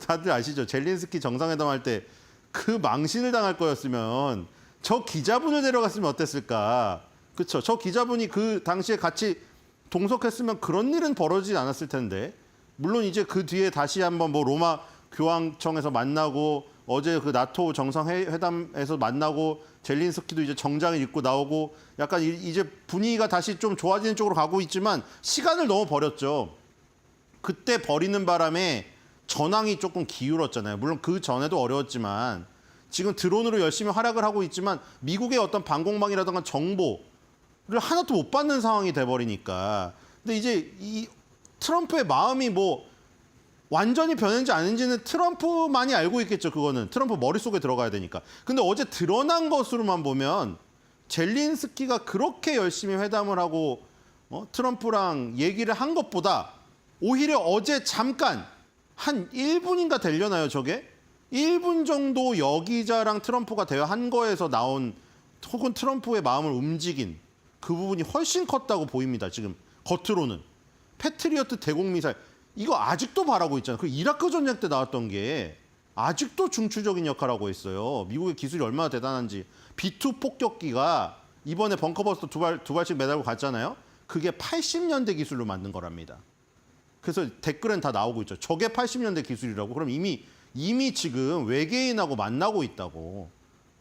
다들 아시죠? 젤린스키 정상회담 할 때 그 망신을 당할 거였으면 저 기자분을 데려갔으면 어땠을까? 그렇죠? 저 기자분이 그 당시에 같이 동석했으면 그런 일은 벌어지지 않았을 텐데, 물론 이제 그 뒤에 다시 한번 뭐 로마 교황청에서 만나고, 어제 그 나토 정상회담에서 만나고, 젤린스키도 이제 정장을 입고 나오고, 약간 이제 분위기가 다시 좀 좋아지는 쪽으로 가고 있지만 시간을 너무 버렸죠. 그때 버리는 바람에 전황이 조금 기울었잖아요. 물론 그 전에도 어려웠지만 지금 드론으로 열심히 활약을 하고 있지만 미국의 어떤 방공망이라든가 정보를 하나도 못 받는 상황이 돼버리니까. 근데 이제 이 트럼프의 마음이 뭐 완전히 변했는지 아닌지는 트럼프만이 알고 있겠죠. 그거는 트럼프 머릿속에 들어가야 되니까. 근데 어제 드러난 것으로만 보면 젤린스키가 그렇게 열심히 회담을 하고 트럼프랑 얘기를 한 것보다 오히려 어제 잠깐 한 1분인가 되려나요, 저게? 1분 정도 여기자랑 트럼프가 대화한 거에서 나온, 혹은 트럼프의 마음을 움직인 그 부분이 훨씬 컸다고 보입니다. 지금 겉으로는. 패트리어트 대공미사일, 이거 아직도 바라고 있잖아요. 그 이라크 전쟁 때 나왔던 게 아직도 중추적인 역할을 하고 있어요. 미국의 기술이 얼마나 대단한지. B2 폭격기가 이번에 벙커버스터 두 발씩 매달고 갔잖아요. 그게 80년대 기술로 만든 거랍니다. 그래서 댓글엔 다 나오고 있죠. 저게 80년대 기술이라고. 그럼 이미 지금 외계인하고 만나고 있다고.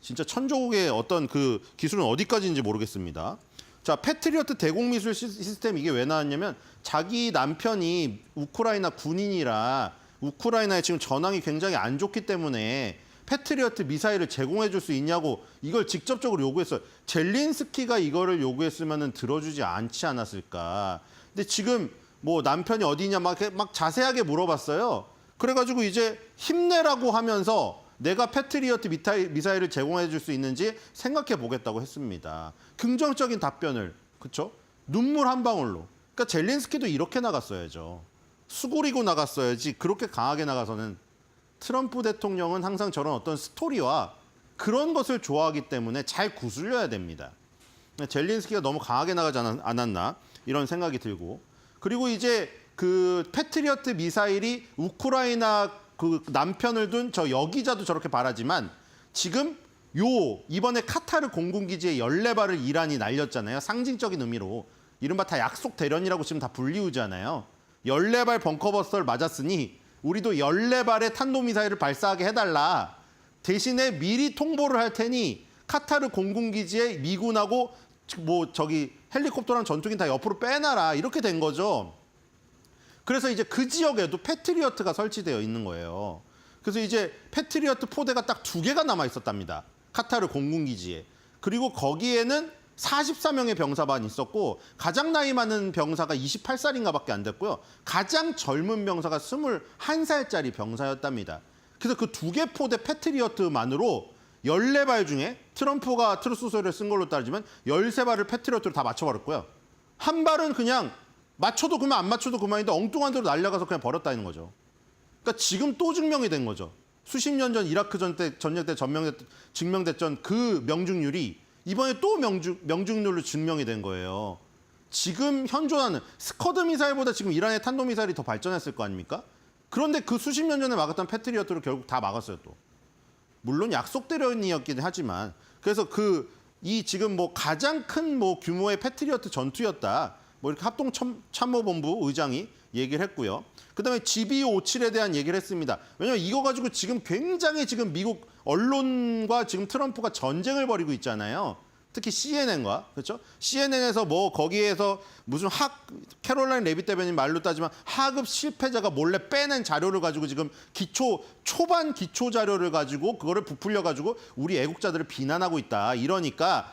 진짜 천조국의 어떤 그 기술은 어디까지인지 모르겠습니다. 자, 패트리어트 대공미술 시스템, 이게 왜 나왔냐면 자기 남편이 우크라이나 군인이라 우크라이나에 지금 전황이 굉장히 안 좋기 때문에 패트리어트 미사일을 제공해 줄 수 있냐고 이걸 직접적으로 요구했어요. 젤린스키가 이거를 요구했으면 들어주지 않지 않았을까. 근데 지금 뭐 남편이 어디냐 막 자세하게 물어봤어요. 그래가지고 이제 힘내라고 하면서 내가 패트리어트 미사일을 제공해 줄 수 있는지 생각해 보겠다고 했습니다. 긍정적인 답변을, 그렇죠? 눈물 한 방울로. 그러니까 젤렌스키도 이렇게 나갔어야죠. 수그리고 나갔어야지 그렇게 강하게 나가서는. 트럼프 대통령은 항상 저런 어떤 스토리와 그런 것을 좋아하기 때문에 잘 구슬려야 됩니다. 젤렌스키가 너무 강하게 나가지 않았나 이런 생각이 들고, 그리고 이제 그 패트리어트 미사일이 우크라이나 그 남편을 둔 저 여기자도 저렇게 바라지만 지금 이번에 카타르 공군기지에 14발을 이란이 날렸잖아요. 상징적인 의미로. 이른바 다 약속 대련이라고 지금 다 불리우잖아요. 14발 벙커버스터를 맞았으니 우리도 14발의 탄도미사일을 발사하게 해달라. 대신에 미리 통보를 할 테니 카타르 공군기지에 미군하고 뭐 저기 헬리콥터랑 전투기는 다 옆으로 빼놔라. 이렇게 된 거죠. 그래서 이제 그 지역에도 패트리어트가 설치되어 있는 거예요. 그래서 이제 패트리어트 포대가 딱 2개가 남아 있었답니다. 카타르 공군기지에. 그리고 거기에는 44명의 병사만 있었고 가장 나이 많은 병사가 28살인가 밖에 안 됐고요. 가장 젊은 병사가 21살짜리 병사였답니다. 그래서 그 2개 포대 패트리어트만으로 14발 중에 트럼프가 트루스 소리를 쓴 걸로 따지면 13발을 패트리어트로 다 맞춰버렸고요. 한 발은 그냥 맞춰도 그만 안 맞춰도 그만인데 엉뚱한 데로 날아가서 그냥 버렸다는 거죠. 그러니까 지금 또 증명이 된 거죠. 수십 년 전 이라크 전쟁 때 증명됐던 그 명중률이 이번에 또 명중률로 증명이 된 거예요. 지금 현존하는 스커드 미사일보다 지금 이란의 탄도미사일이 더 발전했을 거 아닙니까? 그런데 그 수십 년 전에 막았던 패트리어트를 결국 다 막았어요 또. 물론 약속 대련이었긴 하지만, 그래서 이 지금 뭐 가장 큰 뭐 규모의 패트리어트 전투였다. 뭐 이렇게 합동참모본부 의장이 얘기를 했고요. 그다음에 GBU-57에 대한 얘기를 했습니다. 왜냐하면 이거 가지고 지금 굉장히 지금 미국 언론과 지금 트럼프가 전쟁을 벌이고 있잖아요. 특히 CNN과, 그렇죠? CNN에서 뭐 거기에서 무슨 캐롤라인 레빗 대변인 말로 따지면 하급 실패자가 몰래 빼낸 자료를 가지고 지금 초반 기초 자료를 가지고 그거를 부풀려 가지고 우리 애국자들을 비난하고 있다. 이러니까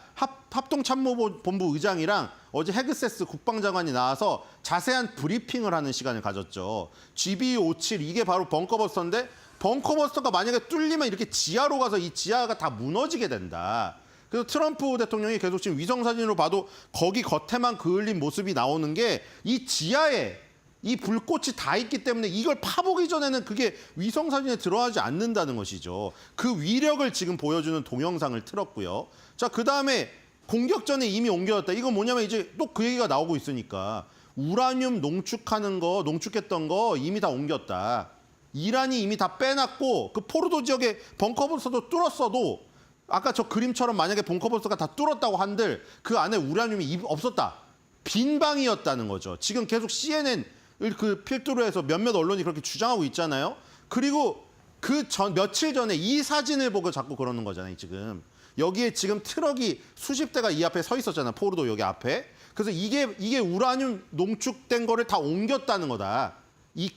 합동참모본부 의장이랑 어제 헤그세스 국방장관이 나와서 자세한 브리핑을 하는 시간을 가졌죠. GBU-57 이게 바로 벙커버스터인데 벙커버스터가 만약에 뚫리면 이렇게 지하로 가서 이 지하가 다 무너지게 된다. 그래서 트럼프 대통령이 계속 지금 위성사진으로 봐도 거기 겉에만 그을린 모습이 나오는 게 이 지하에 이 불꽃이 다 있기 때문에 이걸 파보기 전에는 그게 위성사진에 들어가지 않는다는 것이죠. 그 위력을 지금 보여주는 동영상을 틀었고요. 자, 그다음에 공격 전에 이미 옮겨졌다. 이건 뭐냐면 이제 또 그 얘기가 나오고 있으니까 우라늄 농축했던 거 이미 다 옮겼다. 이란이 이미 다 빼놨고 그 포르도 지역에 벙커버스터도 뚫었어도 아까 저 그림처럼 만약에 벙커버스터가 다 뚫었다고 한들 그 안에 우라늄이 없었다. 빈 방이었다는 거죠. 지금 계속 CNN을 그 필두로 해서 몇몇 언론이 그렇게 주장하고 있잖아요. 그리고 며칠 전에 이 사진을 보고 자꾸 그러는 거잖아요. 지금 여기에 지금 트럭이 수십 대가 이 앞에 서 있었잖아요. 포르도 여기 앞에. 그래서 이게 우라늄 농축된 거를 다 옮겼다는 거다.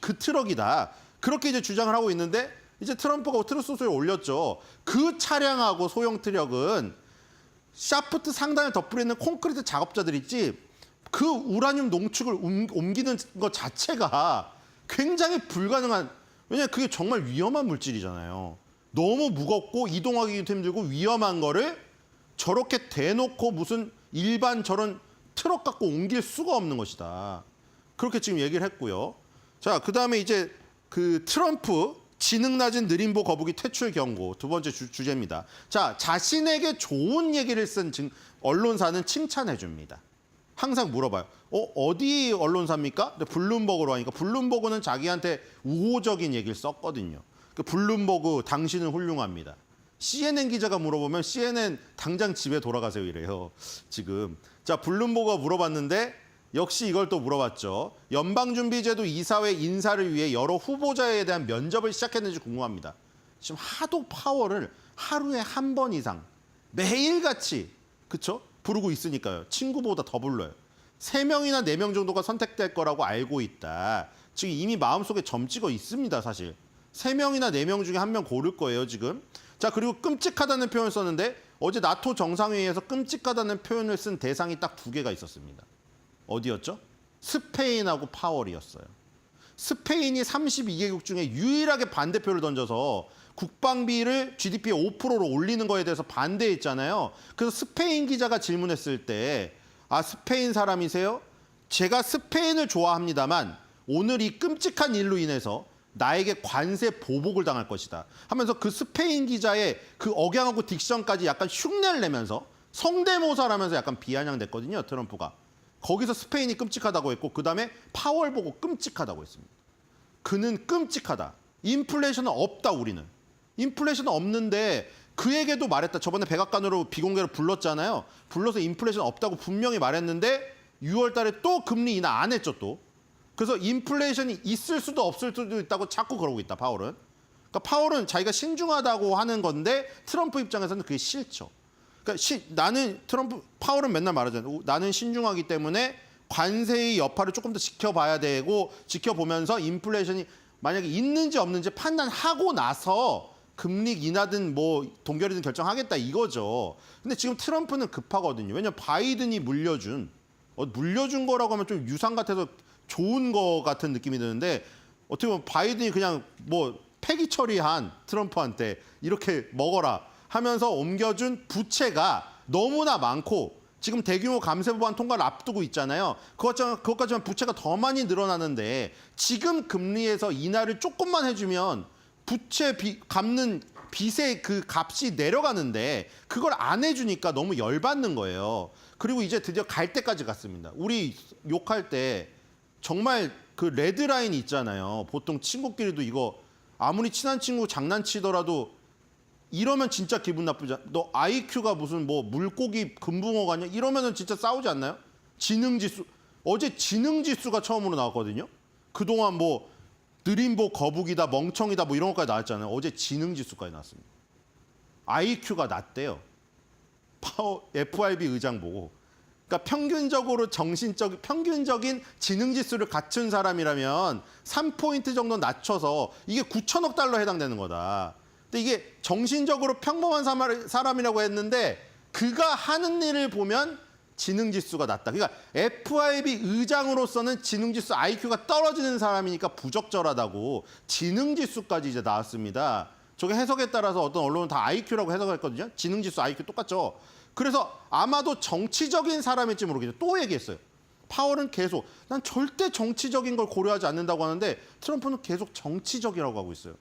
그 트럭이다. 그렇게 이제 주장을 하고 있는데 이제 트럼프가 트루스 소리를 올렸죠. 그 차량하고 소형 트럭은 샤프트 상단을 덧뿌리는 콘크리트 작업자들 있지. 그 우라늄 농축을 옮기는 것 자체가 굉장히 불가능한, 왜냐하면 그게 정말 위험한 물질이잖아요. 너무 무겁고 이동하기도 힘들고 위험한 거를 저렇게 대놓고 무슨 일반 저런 트럭 갖고 옮길 수가 없는 것이다. 그렇게 지금 얘기를 했고요. 자, 그다음에 이제 그 트럼프 지능 낮은 느림보 거북이 퇴출 경고 두 번째 주제입니다. 자, 자신에게 좋은 얘기를 쓴 언론사는 칭찬해 줍니다. 항상 물어봐요. 어디 언론사입니까? 블룸버그로 하니까 블룸버그는 자기한테 우호적인 얘기를 썼거든요. 블룸버그 당신은 훌륭합니다. CNN 기자가 물어보면 CNN 당장 집에 돌아가세요 이래요. 지금. 자, 블룸버그가 물어봤는데 역시 이걸 또 물어봤죠. 연방준비제도 이사회 인사를 위해 여러 후보자에 대한 면접을 시작했는지 궁금합니다. 지금 하도 파워를 하루에 한 번 이상 매일같이 그쵸? 부르고 있으니까요. 친구보다 더 불러요. 3명이나 4명 정도가 선택될 거라고 알고 있다. 지금 이미 마음속에 점 찍어 있습니다. 사실. 3명이나 4명 중에 1명 고를 거예요. 지금. 자, 그리고 끔찍하다는 표현을 썼는데 어제 나토 정상회의에서 끔찍하다는 표현을 쓴 대상이 딱 2개가 있었습니다. 어디였죠? 스페인하고 파월이었어요. 스페인이 32개국 중에 유일하게 반대표를 던져서 국방비를 GDP의 5%로 올리는 거에 대해서 반대했잖아요. 그래서 스페인 기자가 질문했을 때 아, 스페인 사람이세요? 제가 스페인을 좋아합니다만 오늘 이 끔찍한 일로 인해서 나에게 관세 보복을 당할 것이다 하면서 그 스페인 기자의 그 억양하고 딕션까지 약간 흉내를 내면서 성대모사를 하면서 약간 비아냥댔거든요. 트럼프가. 거기서 스페인이 끔찍하다고 했고 그다음에 파월 보고 끔찍하다고 했습니다. 그는 끔찍하다. 인플레이션은 없다 우리는. 인플레이션은 없는데 그에게도 말했다. 저번에 백악관으로 비공개로 불렀잖아요. 불러서 인플레이션 없다고 분명히 말했는데 6월 달에 또 금리 인하 안 했죠 또. 그래서 인플레이션이 있을 수도 없을 수도 있다고 자꾸 그러고 있다 파월은. 그러니까 파월은 자기가 신중하다고 하는 건데 트럼프 입장에서는 그게 싫죠. 그러니까 나는 파월은 맨날 말하잖아요. 나는 신중하기 때문에 관세의 여파를 조금 더 지켜봐야 되고 지켜보면서 인플레이션이 만약에 있는지 없는지 판단하고 나서 금리 인하든 뭐 동결이든 결정하겠다 이거죠. 근데 지금 트럼프는 급하거든요. 왜냐하면 바이든이 물려준 거라고 하면 좀 유상 같아서 좋은 거 같은 느낌이 드는데 어떻게 보면 바이든이 그냥 뭐 폐기 처리한 트럼프한테 이렇게 먹어라 하면서 옮겨준 부채가 너무나 많고 지금 대규모 감세 법안 통과를 앞두고 있잖아요. 그것까지만 부채가 더 많이 늘어나는데 지금 금리에서 인하를 조금만 해주면 부채 갚는 빚의 그 값이 내려가는데 그걸 안 해주니까 너무 열받는 거예요. 그리고 이제 드디어 갈 때까지 갔습니다. 우리 욕할 때 정말 그 레드라인이 있잖아요. 보통 친구끼리도 이거 아무리 친한 친구 장난치더라도 이러면 진짜 기분 나쁘지. 너 IQ가 무슨 뭐 물고기 금붕어 가냐? 이러면은 진짜 싸우지 않나요? 지능지수. 어제 지능지수가 처음으로 나왔거든요. 그동안 뭐 느림보 거북이다, 멍청이다 뭐 이런 것까지 나왔잖아요. 어제 지능지수까지 나왔습니다. IQ가 낮대요. FRB 의장 보고. 그러니까 평균적인 지능지수를 갖춘 사람이라면 3포인트 정도 낮춰서 이게 9천억 달러에 해당되는 거다. 근데 이게 정신적으로 평범한 사람이라고 했는데 그가 하는 일을 보면 지능지수가 낮다. 그러니까 FRB 의장으로서는 지능지수 IQ가 떨어지는 사람이니까 부적절하다고 지능지수까지 이제 나왔습니다. 저게 해석에 따라서 어떤 언론은 다 IQ라고 해석했거든요. 지능지수 IQ 똑같죠. 그래서 아마도 정치적인 사람일지 모르겠어요. 또 얘기했어요. 파월은 계속 난 절대 정치적인 걸 고려하지 않는다고 하는데 트럼프는 계속 정치적이라고 하고 있어요.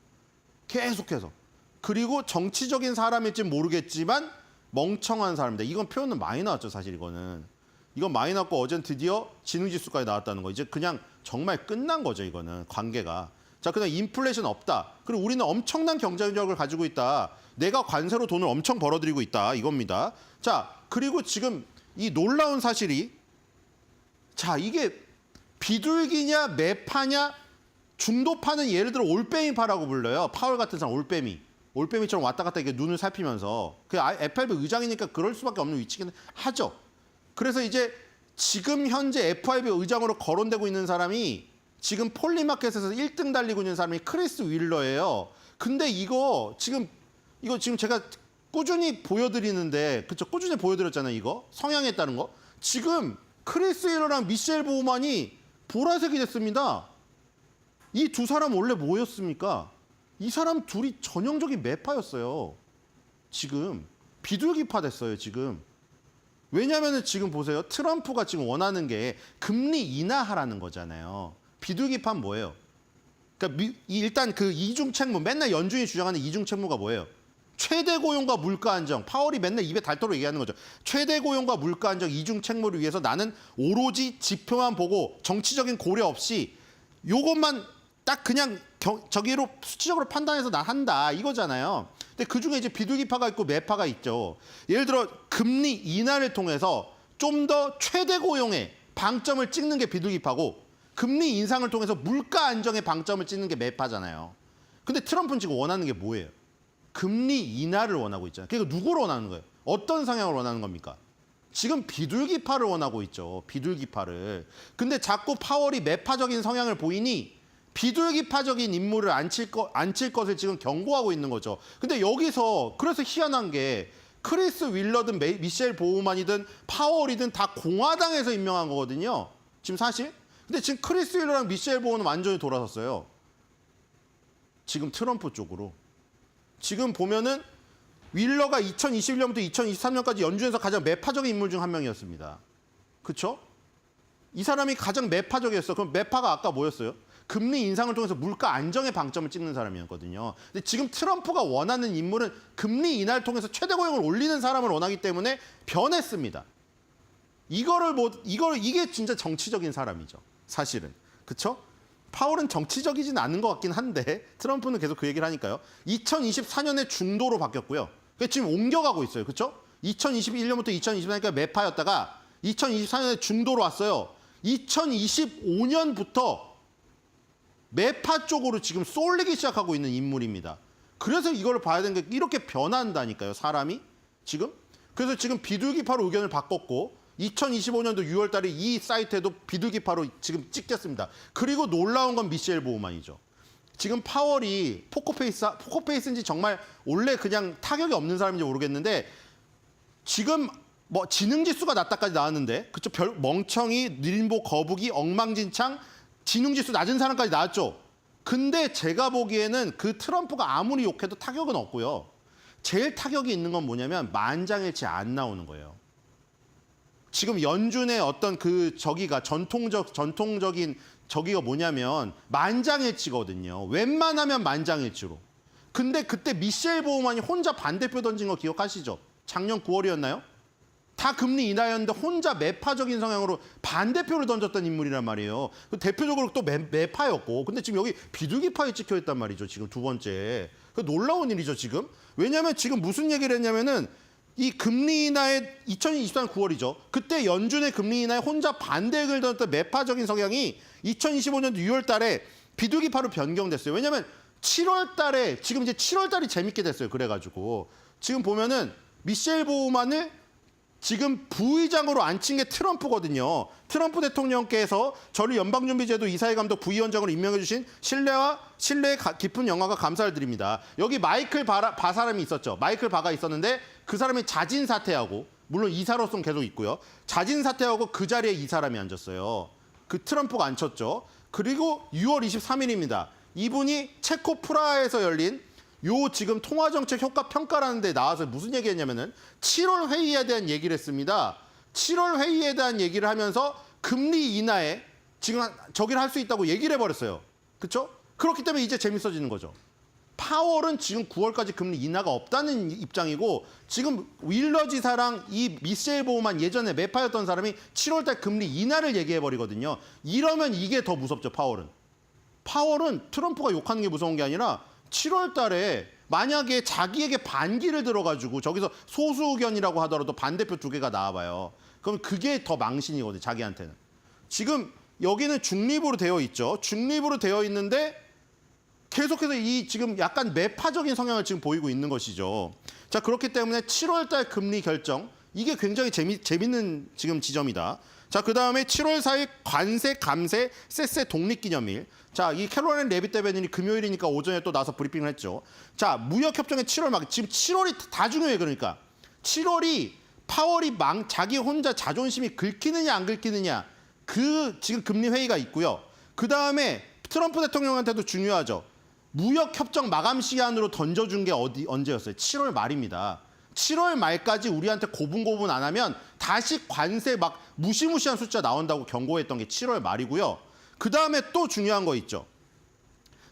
계속해서. 그리고 정치적인 사람일지 모르겠지만 멍청한 사람입니다. 이건 표현은 많이 나왔죠. 사실 이건 많이 나왔고 어제는 드디어 지능지수까지 나왔다는 거. 이제 그냥 정말 끝난 거죠. 이거는 관계가. 자, 그다음 인플레이션 없다. 그리고 우리는 엄청난 경쟁력을 가지고 있다. 내가 관세로 돈을 엄청 벌어들이고 있다. 이겁니다. 자, 그리고 지금 이 놀라운 사실이 자, 이게 비둘기냐 매파냐 중도파는 예를 들어 올빼미파라고 불러요. 파월 같은 사람 올빼미처럼 왔다 갔다 이렇게 눈을 살피면서 그 FRB 의장이니까 그럴 수밖에 없는 위치긴 하죠. 그래서 이제 지금 현재 FRB 의장으로 거론되고 있는 사람이 지금 폴리마켓에서 1등 달리고 있는 사람이 크리스 윌러예요. 근데 이거 지금 제가 꾸준히 보여드리는데 그쵸? 꾸준히 보여드렸잖아요. 이거 성향에 따른 거. 지금 크리스 윌러랑 미셸 보우만이 보라색이 됐습니다. 이 두 사람 원래 뭐였습니까? 이 사람 둘이 전형적인 매파였어요. 지금 비둘기파 됐어요. 지금. 왜냐하면 지금 보세요. 트럼프가 지금 원하는 게 금리 인하하라는 거잖아요. 비둘기파는 뭐예요? 그러니까 일단 그 이중 책무, 맨날 연준이 주장하는 이중 책무가 뭐예요? 최대 고용과 물가 안정. 파월이 맨날 입에 닳도록 얘기하는 거죠. 최대 고용과 물가 안정 이중 책무를 위해서 나는 오로지 지표만 보고 정치적인 고려 없이 요것만 딱 그냥 저기로 수치적으로 판단해서 난 한다 이거잖아요. 근데 그중에 이제 비둘기파가 있고 매파가 있죠. 예를 들어 금리 인하를 통해서 좀 더 최대 고용에 방점을 찍는 게 비둘기파고 금리 인상을 통해서 물가 안정에 방점을 찍는 게 매파잖아요. 근데 트럼프는 지금 원하는 게 뭐예요? 금리 인하를 원하고 있잖아요. 그러니까 누구를 원하는 거예요? 어떤 성향을 원하는 겁니까? 지금 비둘기파를 원하고 있죠. 비둘기파를. 근데 자꾸 파월이 매파적인 성향을 보이니 비둘기파적인 인물을 앉힐 것을 지금 경고하고 있는 거죠. 근데 여기서 그래서 희한한 게 크리스 윌러든 미셸 보우만이든 파월이든 다 공화당에서 임명한 거거든요. 지금 사실. 근데 지금 크리스 윌러랑 미셸 보우는 완전히 돌아섰어요. 지금 트럼프 쪽으로. 지금 보면은 윌러가 2021년부터 2023년까지 연준에서 가장 매파적인 인물 중 한 명이었습니다. 그렇죠? 이 사람이 가장 매파적이었어. 그럼 매파가 아까 뭐였어요? 금리 인상을 통해서 물가 안정의 방점을 찍는 사람이었거든요. 근데 지금 트럼프가 원하는 인물은 금리 인하를 통해서 최대 고용을 올리는 사람을 원하기 때문에 변했습니다. 이게 진짜 정치적인 사람이죠. 사실은. 그렇죠? 파월은 정치적이진 않은 것 같긴 한데 트럼프는 계속 그 얘기를 하니까요. 2024년에 중도로 바뀌었고요. 그러니까 지금 옮겨가고 있어요. 그렇죠? 2021년부터 2024년까지 매파였다가 2024년에 중도로 왔어요. 2025년부터 매파 쪽으로 지금 쏠리기 시작하고 있는 인물입니다. 그래서 이걸 봐야 되는 게 이렇게 변한다니까요, 사람이 지금. 그래서 지금 비둘기파로 의견을 바꿨고 2025년도 6월 달에 이 사이트에도 비둘기파로 지금 찍혔습니다. 그리고 놀라운 건 미셸 보우만이죠. 지금 파월이 포커페이스인지 정말 원래 그냥 타격이 없는 사람인지 모르겠는데 지금 뭐 지능지수가 낮다까지 나왔는데 그쵸? 멍청이, 느림보, 거북이, 엉망진창, 지능지수 낮은 사람까지 나왔죠. 근데 제가 보기에는 그 트럼프가 아무리 욕해도 타격은 없고요. 제일 타격이 있는 건 뭐냐면 만장일치 안 나오는 거예요. 지금 연준의 어떤 그 전통적인 저기가 뭐냐면 만장일치거든요. 웬만하면 만장일치로. 근데 그때 미셸 보우만이 혼자 반대표 던진 거 기억하시죠? 작년 9월이었나요? 다 금리 인하였는데 혼자 매파적인 성향으로 반대표를 던졌던 인물이란 말이에요. 대표적으로 또 매파였고. 근데 지금 여기 비둘기파에 찍혀있단 말이죠. 지금 두 번째. 놀라운 일이죠, 지금. 왜냐하면 지금 무슨 얘기를 했냐면은 이 금리 인하에 2024년 9월이죠. 그때 연준의 금리 인하에 혼자 반대를 던졌던 매파적인 성향이 2025년 6월 달에 비둘기파로 변경됐어요. 왜냐하면 7월 달에 지금 이제 7월 달이 재밌게 됐어요. 그래가지고 지금 보면은 미셸 보우만을 지금 부의장으로 앉힌 게 트럼프거든요. 트럼프 대통령께서 저를 연방준비제도 이사회 감독 부위원장으로 임명해 주신 신뢰의 깊은 영광과 감사를 드립니다. 여기 마이클 바 사람이 있었죠. 마이클 바가 있었는데 그 사람이 자진 사퇴하고 물론 이사로서는 계속 있고요. 자진 사퇴하고 그 자리에 이 사람이 앉았어요. 그 트럼프가 앉혔죠. 그리고 6월 23일입니다. 이분이 체코 프라하에서 열린 요 지금 통화정책 효과 평가라는 데 나와서 무슨 얘기했냐면은 7월 회의에 대한 얘기를 했습니다. 7월 회의에 대한 얘기를 하면서 금리 인하에 지금 저기를 할 수 있다고 얘기를 해버렸어요. 그렇죠? 그렇기 때문에 이제 재밌어지는 거죠. 파월은 지금 9월까지 금리 인하가 없다는 입장이고 지금 윌러 지사랑 이 미셸 보우만 예전에 매파였던 사람이 7월 달 금리 인하를 얘기해버리거든요. 이러면 이게 더 무섭죠, 파월은. 파월은 트럼프가 욕하는 게 무서운 게 아니라 7월 달에 만약에 자기에게 반기를 들어가지고 저기서 소수 의견이라고 하더라도 반대표 2개가 나와봐요. 그럼 그게 더 망신이거든요, 자기한테는. 지금 여기는 중립으로 되어 있죠. 중립으로 되어 있는데 계속해서 이 지금 약간 매파적인 성향을 지금 보이고 있는 것이죠. 자, 그렇기 때문에 7월 달 금리 결정, 이게 굉장히 재밌는 지금 지점이다. 자, 그 다음에 7월 4일 관세, 감세, 세세 독립기념일. 자, 이 캐롤라인 레빗 대변인이 금요일이니까 오전에 또 나서 브리핑을 했죠. 자, 무역협정의 7월 막 지금 7월이 다 중요해. 그러니까 7월이 파월이 자기 혼자 자존심이 긁히느냐 안 긁히느냐 그 지금 금리 회의가 있고요. 그 다음에 트럼프 대통령한테도 중요하죠. 무역협정 마감 시한으로 던져준 게 언제였어요? 7월 말입니다. 7월 말까지 우리한테 고분고분 안 하면 다시 관세 막 무시무시한 숫자 나온다고 경고했던 게 7월 말이고요. 그 다음에 또 중요한 거 있죠.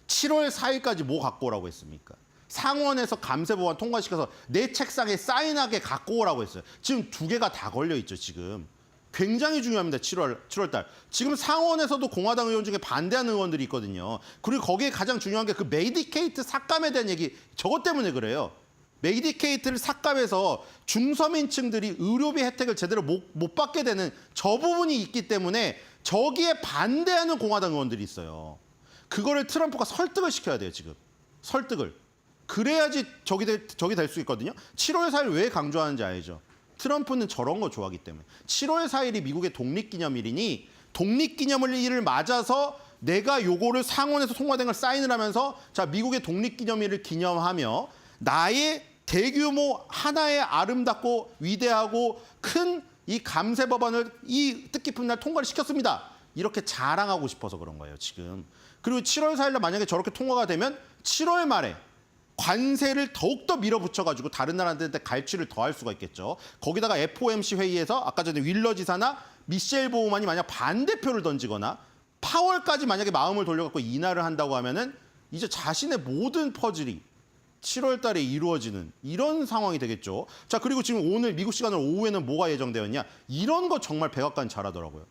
7월 4일까지 뭐 갖고 오라고 했습니까? 상원에서 감세 법안 통과시켜서 내 책상에 사인하게 갖고 오라고 했어요. 지금 2개가 다 걸려 있죠, 지금. 굉장히 중요합니다, 7월 달. 지금 상원에서도 공화당 의원 중에 반대하는 의원들이 있거든요. 그리고 거기에 가장 중요한 게 그 메디케이트 삭감에 대한 얘기, 저것 때문에 그래요. 메디케이트를 삭감해서 중서민층들이 의료비 혜택을 제대로 못 받게 되는 저 부분이 있기 때문에 저기에 반대하는 공화당 의원들이 있어요. 그거를 트럼프가 설득을 시켜야 돼요, 지금. 설득을. 그래야지 저기 될 수 있거든요. 7월 4일 왜 강조하는지 알죠? 트럼프는 저런 거 좋아하기 때문에. 7월 4일이 미국의 독립기념일이니 독립기념일을 맞아서 내가 요거를 상원에서 통과된 걸 사인을 하면서 자, 미국의 독립기념일을 기념하며 나의 대규모 하나의 아름답고 위대하고 큰 이 감세 법안을 이 뜻깊은 날 통과를 시켰습니다. 이렇게 자랑하고 싶어서 그런 거예요, 지금. 그리고 7월 4일 날 만약에 저렇게 통과가 되면 7월 말에 관세를 더욱더 밀어붙여가지고 다른 나라들한테 갈취를 더할 수가 있겠죠. 거기다가 FOMC 회의에서 아까 전에 윌러 지사나 미셸 보우만이 만약 반대표를 던지거나 파월까지 만약에 마음을 돌려갖고 인하를 한다고 하면은 이제 자신의 모든 퍼즐이 7월 달에 이루어지는 이런 상황이 되겠죠. 자, 그리고 지금 오늘 미국 시간으로 오후에는 뭐가 예정되었냐. 이런 거 정말 백악관 잘하더라고요.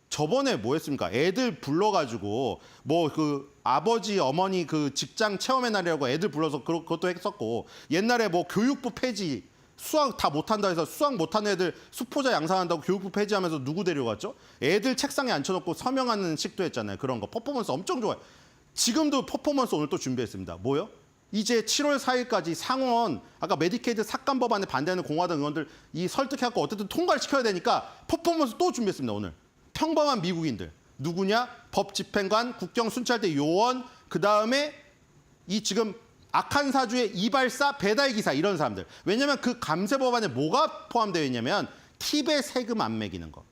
저번에 뭐 했습니까? 애들 불러가지고 뭐 그 아버지 어머니 그 직장 체험의 날이라고 애들 불러서 그것도 했었고, 옛날에 뭐 교육부 폐지, 수학 다 못한다 해서 수학 못하는 애들 수포자 양산한다고 교육부 폐지하면서 누구 데려갔죠? 애들 책상에 앉혀놓고 서명하는 식도 했잖아요. 그런 거 퍼포먼스 엄청 좋아요. 지금도 퍼포먼스 오늘 또 준비했습니다. 뭐요? 이제 7월 4일까지 상원 아까 메디케이드 삭감 법안에 반대하는 공화당 의원들 이 설득해갖고 어쨌든 통과를 시켜야 되니까 퍼포먼스 또 준비했습니다. 오늘 평범한 미국인들 누구냐? 법 집행관, 국경 순찰대 요원, 그 다음에 이 지금 악한 사주의 이발사, 배달기사 이런 사람들. 왜냐하면 그 감세 법안에 뭐가 포함되어 있냐면 팁에 세금 안 매기는 거.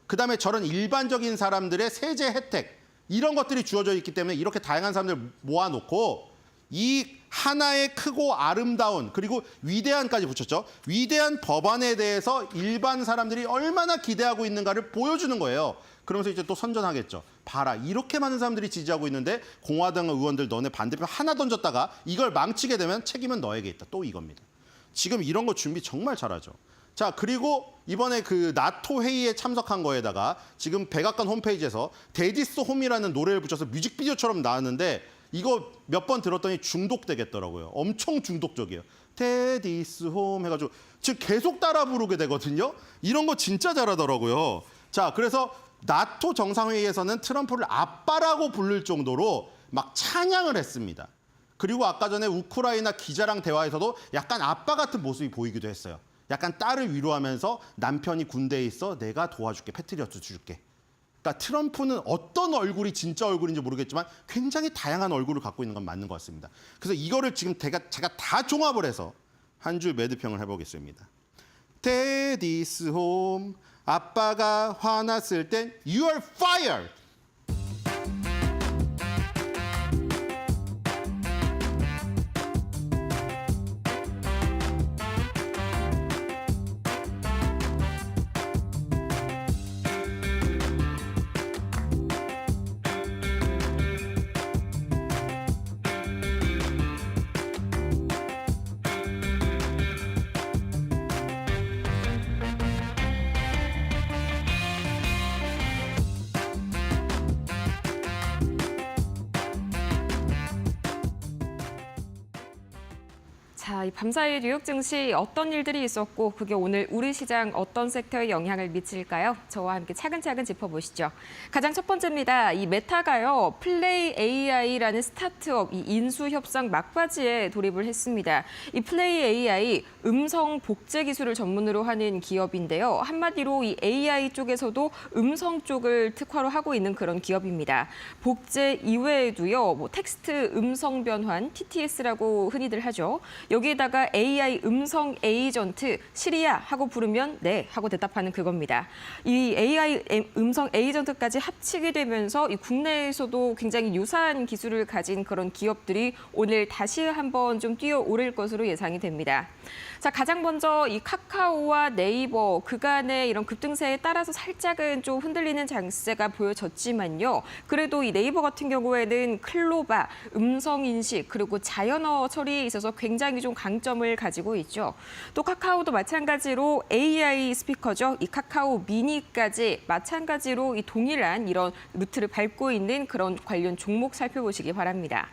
그 다음에 저런 일반적인 사람들의 세제 혜택 이런 것들이 주어져 있기 때문에 이렇게 다양한 사람들 모아놓고 이 하나의 크고 아름다운 그리고 위대한까지 붙였죠. 위대한 법안에 대해서 일반 사람들이 얼마나 기대하고 있는가를 보여주는 거예요. 그러면서 이제 또 선전하겠죠. 봐라, 이렇게 많은 사람들이 지지하고 있는데 공화당 의원들 너네 반대표 하나 던졌다가 이걸 망치게 되면 책임은 너에게 있다. 또 이겁니다. 지금 이런 거 준비 정말 잘하죠. 자, 그리고 이번에 그 나토 회의에 참석한 거에다가 지금 백악관 홈페이지에서 데디스 홈이라는 노래를 붙여서 뮤직비디오처럼 나왔는데 이거 몇 번 들었더니 중독되겠더라고요. 엄청 중독적이에요. 데디스 홈 해가지고 지금 계속 따라 부르게 되거든요. 이런 거 진짜 잘하더라고요. 자, 그래서 나토 정상회의에서는 트럼프를 아빠라고 부를 정도로 막 찬양을 했습니다. 그리고 아까 전에 우크라이나 기자랑 대화에서도 약간 아빠 같은 모습이 보이기도 했어요. 약간 딸을 위로하면서 남편이 군대에 있어 내가 도와줄게, 패트리어트 줄게. 그러니까 트럼프는 어떤 얼굴이 진짜 얼굴인지 모르겠지만 굉장히 다양한 얼굴을 갖고 있는 건 맞는 것 같습니다. 그래서 이거를 지금 제가 다 종합을 해서 한 줄 매드평을 해보겠습니다. 데디스 홈, 아빠가 화났을 땐 You are fired. 자, 이 밤사이 뉴욕 증시 어떤 일들이 있었고 그게 오늘 우리 시장 어떤 섹터에 영향을 미칠까요? 저와 함께 차근차근 짚어보시죠. 가장 첫 번째입니다. 이 메타가요, 플레이 AI라는 스타트업 이 인수 협상 막바지에 돌입을 했습니다. 이 플레이 AI 음성 복제 기술을 전문으로 하는 기업인데요. 한마디로 이 AI 쪽에서도 음성 쪽을 특화로 하고 있는 그런 기업입니다. 복제 이외에도요, 뭐 텍스트 음성 변환 TTS라고 흔히들 하죠. 여기에다가 AI 음성 에이전트 시리야 하고 부르면 네 하고 대답하는 그겁니다. 이 AI 음성 에이전트까지 합치게 되면서 이 국내에서도 굉장히 유사한 기술을 가진 그런 기업들이 오늘 다시 한번 좀 뛰어오를 것으로 예상이 됩니다. 자, 가장 먼저 이 카카오와 네이버 그간의 이런 급등세에 따라서 살짝은 좀 흔들리는 장세가 보여졌지만요. 그래도 이 네이버 같은 경우에는 클로바, 음성 인식 그리고 자연어 처리에 있어서 굉장히 좀 강점을 가지고 있죠. 또 카카오도 마찬가지로 AI 스피커죠. 이 카카오 미니까지 마찬가지로 이 동일한 이런 루트를 밟고 있는 그런 관련 종목 살펴보시기 바랍니다.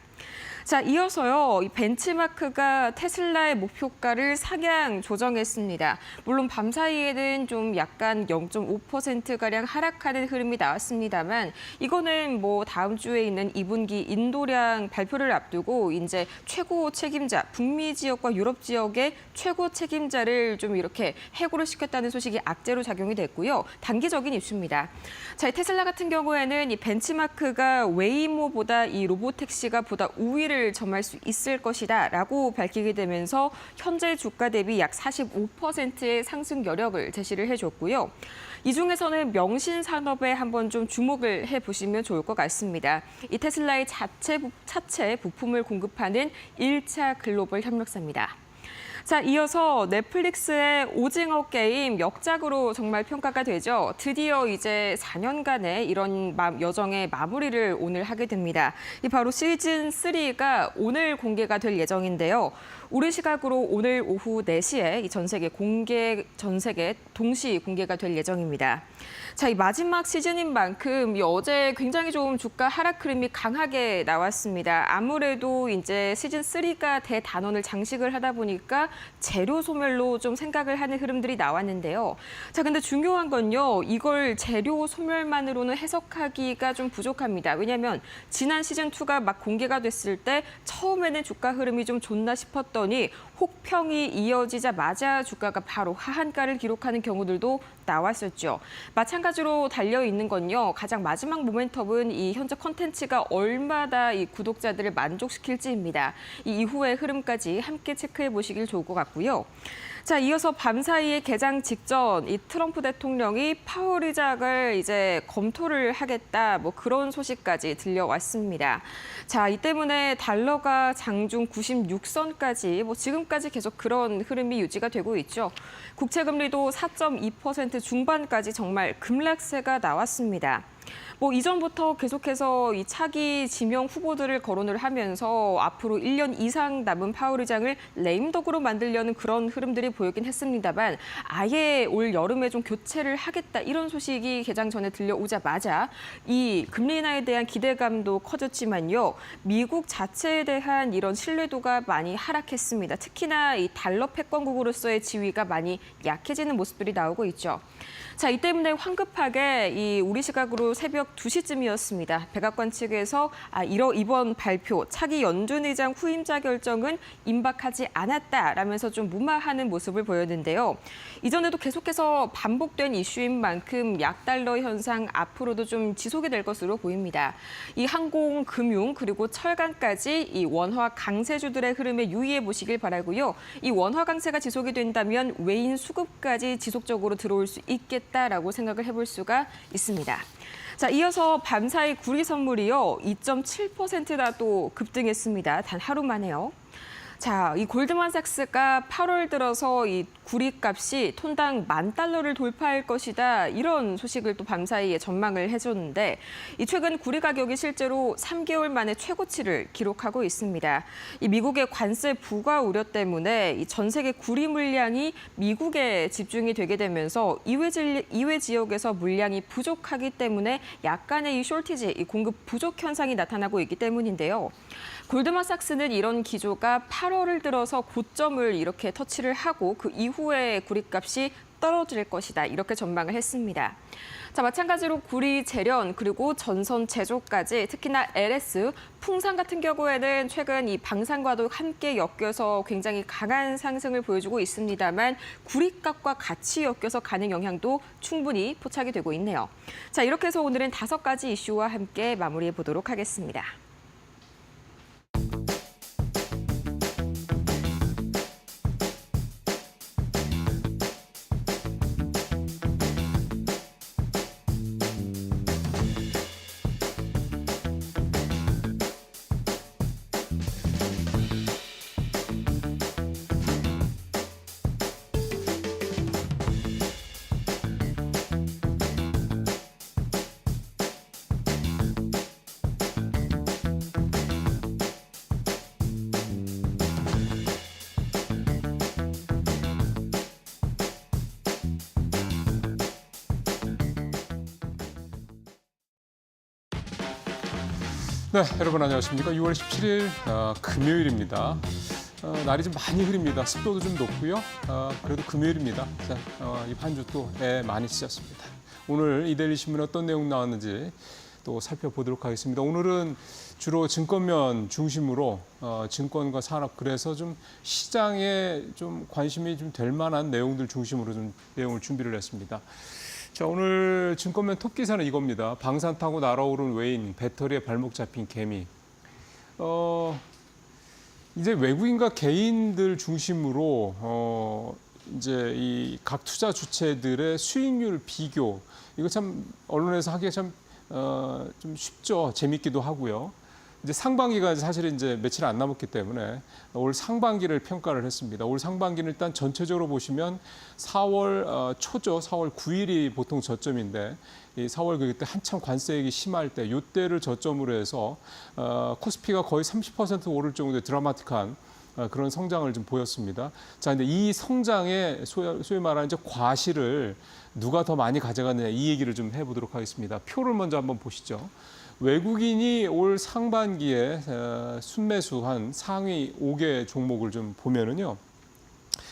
자, 이어서요. 이 벤치마크가 테슬라의 목표가를 상향 조정했습니다. 물론 밤 사이에는 좀 약간 0.5%가량 하락하는 흐름이 나왔습니다만 이거는 뭐 다음 주에 있는 2분기 인도량 발표를 앞두고 이제 최고 책임자, 북미 지역과 유럽 지역의 최고 책임자를 좀 이렇게 해고를 시켰다는 소식이 악재로 작용이 됐고요. 단기적인 이슈입니다. 자, 테슬라 같은 경우에는 이 벤치마크가 웨이모보다 이 로보택시가 보다 우위를 점할 수 있을 것이다라고 밝히게 되면서 현재 주가 대비 약 45%의 상승 여력을 제시를 해줬고요. 이 중에서는 명신 산업에 한번 좀 주목을 해보시면 좋을 것 같습니다. 이 테슬라의 차체 부품을 공급하는 1차 글로벌 협력사입니다. 자, 이어서 넷플릭스의 오징어 게임 역작으로 정말 평가가 되죠. 드디어 이제 4년간의 이런 여정의 마무리를 오늘 하게 됩니다. 이 바로 시즌 3가 오늘 공개가 될 예정인데요. 우리 시각으로 오늘 오후 4시에 이 전 세계 동시 공개가 될 예정입니다. 자, 이 마지막 시즌인 만큼 이 어제 굉장히 좀 주가 하락 흐름이 강하게 나왔습니다. 아무래도 이제 시즌 3가 대단원을 장식을 하다 보니까 재료 소멸로 좀 생각을 하는 흐름들이 나왔는데요. 자, 근데 중요한 건요. 이걸 재료 소멸만으로는 해석하기가 좀 부족합니다. 왜냐하면 지난 시즌 2가 막 공개가 됐을 때 처음에는 주가 흐름이 좀 좋나 싶었더니 혹평이 이어지자마자 주가가 바로 하한가를 기록하는 경우들도 나왔었죠. 마찬가지로 달려있는 건요. 가장 마지막 모멘텀은 이 현재 컨텐츠가 얼마나 이 구독자들을 만족시킬지입니다. 이 이후의 흐름까지 함께 체크해 보시길 좋을 것 같고요. 자, 이어서 밤사이에 개장 직전 이 트럼프 대통령이 파월 의장을 이제 검토를 하겠다 뭐 그런 소식까지 들려왔습니다. 자, 이 때문에 달러가 장중 96선까지 뭐 지금까지 계속 그런 흐름이 유지가 되고 있죠. 국채 금리도 4.2% 중반까지 정말 급락세가 나왔습니다. 뭐 이전부터 계속해서 이 차기 지명 후보들을 거론을 하면서 앞으로 1년 이상 남은 파월 의장을 레임덕으로 만들려는 그런 흐름들이 보이긴 했습니다만 아예 올 여름에 좀 교체를 하겠다 이런 소식이 개장 전에 들려오자마자 이 금리 인하에 대한 기대감도 커졌지만요. 미국 자체에 대한 이런 신뢰도가 많이 하락했습니다. 특히나 이 달러 패권국으로서의 지위가 많이 약해지는 모습들이 나오고 있죠. 자, 이 때문에 황급하게 이 우리 시각으로 새벽 2시쯤이었습니다. 백악관 측에서 이번 발표 차기 연준 의장 후임자 결정은 임박하지 않았다라면서 좀 무마하는 모습을 보였는데요. 이전에도 계속해서 반복된 이슈인 만큼 약달러 현상 앞으로도 좀 지속이 될 것으로 보입니다. 이 항공, 금융 그리고 철강까지 이 원화 강세주들의 흐름에 유의해 보시길 바라고요. 이 원화 강세가 지속이 된다면 외인 수급까지 지속적으로 들어올 수 있겠다라고 생각을 해볼 수가 있습니다. 자, 이어서 밤사이 구리 선물이요. 2.7%나 또 급등했습니다. 단 하루 만에요. 자, 이 골드만삭스가 8월 들어서 이 구리 값이 톤당 $10,000를 돌파할 것이다. 이런 소식을 또 밤사이에 전망을 해줬는데 이 최근 구리 가격이 실제로 3개월 만에 최고치를 기록하고 있습니다. 이 미국의 관세 부과 우려 때문에 이 전 세계 구리 물량이 미국에 집중이 되게 되면서 이외 지역에서 물량이 부족하기 때문에 약간의 이 숄티지, 이 공급 부족 현상이 나타나고 있기 때문인데요. 골드만삭스는 이런 기조가 8월을 들어서 고점을 이렇게 터치를 하고 그 이후에 구리값이 떨어질 것이다. 이렇게 전망을 했습니다. 자, 마찬가지로 구리 재련 그리고 전선 제조까지 특히나 LS, 풍산 같은 경우에는 최근 이 방산과도 함께 엮여서 굉장히 강한 상승을 보여주고 있습니다만 구리값과 같이 엮여서 가는 영향도 충분히 포착이 되고 있네요. 자, 이렇게 해서 오늘은 5가지 이슈와 함께 마무리해 보도록 하겠습니다. 네, 여러분 안녕하십니까. 6월 17일 금요일입니다. 날이 좀 많이 흐립니다. 습도도 좀 높고요. 그래도 금요일입니다. 이 한 주 또 많이 씻었습니다. 오늘 이데일리 신문에 어떤 내용 나왔는지 또 살펴보도록 하겠습니다. 오늘은 주로 증권면 중심으로 증권과 산업 그래서 좀 시장에 좀 관심이 좀 될 만한 내용들 중심으로 좀 내용을 준비를 했습니다. 자, 오늘 증권면 톱 기사는 이겁니다. 방산 타고 날아오른 외인, 배터리에 발목 잡힌 개미. 이제 외국인과 개인들 중심으로 이제 이 각 투자 주체들의 수익률 비교 이거 참 언론에서 하기가 참 좀 쉽죠. 재밌기도 하고요. 이제 상반기가 사실 이제 며칠 안 남았기 때문에 올 상반기를 평가를 했습니다. 올 상반기는 일단 전체적으로 보시면 4월 초죠. 4월 9일이 보통 저점인데 이 4월 그때 한참 관세액이 심할 때 이때를 저점으로 해서 코스피가 거의 30% 오를 정도의 드라마틱한 그런 성장을 좀 보였습니다. 자, 근데 이 성장의 소위 말하는 이제 과실을 누가 더 많이 가져갔느냐 이 얘기를 좀 해보도록 하겠습니다. 표를 먼저 한번 보시죠. 외국인이 올 상반기에 순매수한 상위 5개 종목을 좀 보면은요.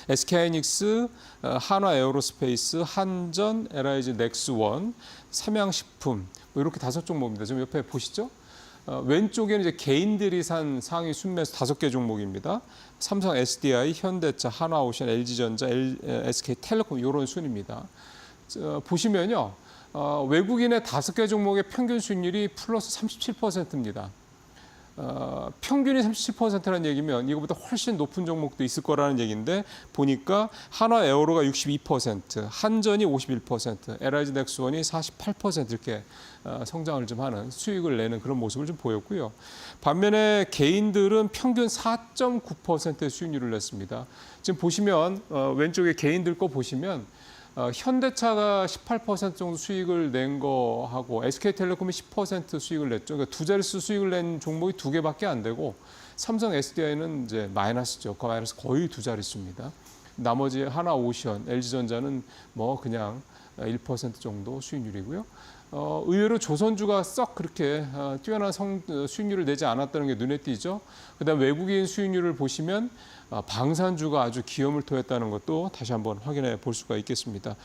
SK하이닉스, 한화에어로스페이스, 한전, LIG 넥스원, 삼양식품 뭐 이렇게 5종목입니다. 지금 옆에 보시죠. 왼쪽에는 이제 개인들이 산 상위 순매수 5개 종목입니다. 삼성 SDI, 현대차, 한화오션, LG전자, SK텔레콤 이런 순입니다. 보시면요. 외국인의 5개 종목의 평균 수익률이 플러스 37%입니다. 평균이 37%라는 얘기면 이거보다 훨씬 높은 종목도 있을 거라는 얘기인데 보니까 한화에어로가 62%, 한전이 51%, LIG 넥스원이 48% 이렇게 성장을 좀 하는 수익을 내는 그런 모습을 좀 보였고요. 반면에 개인들은 평균 4.9%의 수익률을 냈습니다. 지금 보시면 왼쪽에 개인들 거 보시면 현대차가 18% 정도 수익을 낸 거하고 SK텔레콤이 10% 수익을 냈죠. 그러니까 두 자릿수 수익을 낸 종목이 2개밖에 안 되고 삼성 SDI는 이제 마이너스죠. 마이너스 거의 두 자릿수입니다. 나머지 하나오션, LG전자는 뭐 그냥 1% 정도 수익률이고요. 의외로 조선주가 썩 그렇게 뛰어난 수익률을 내지 않았다는 게 눈에 띄죠. 그다음 외국인 수익률을 보시면 방산주가 아주 기염을 토했다는 것도 다시 한번 확인해 볼 수가 있겠습니다.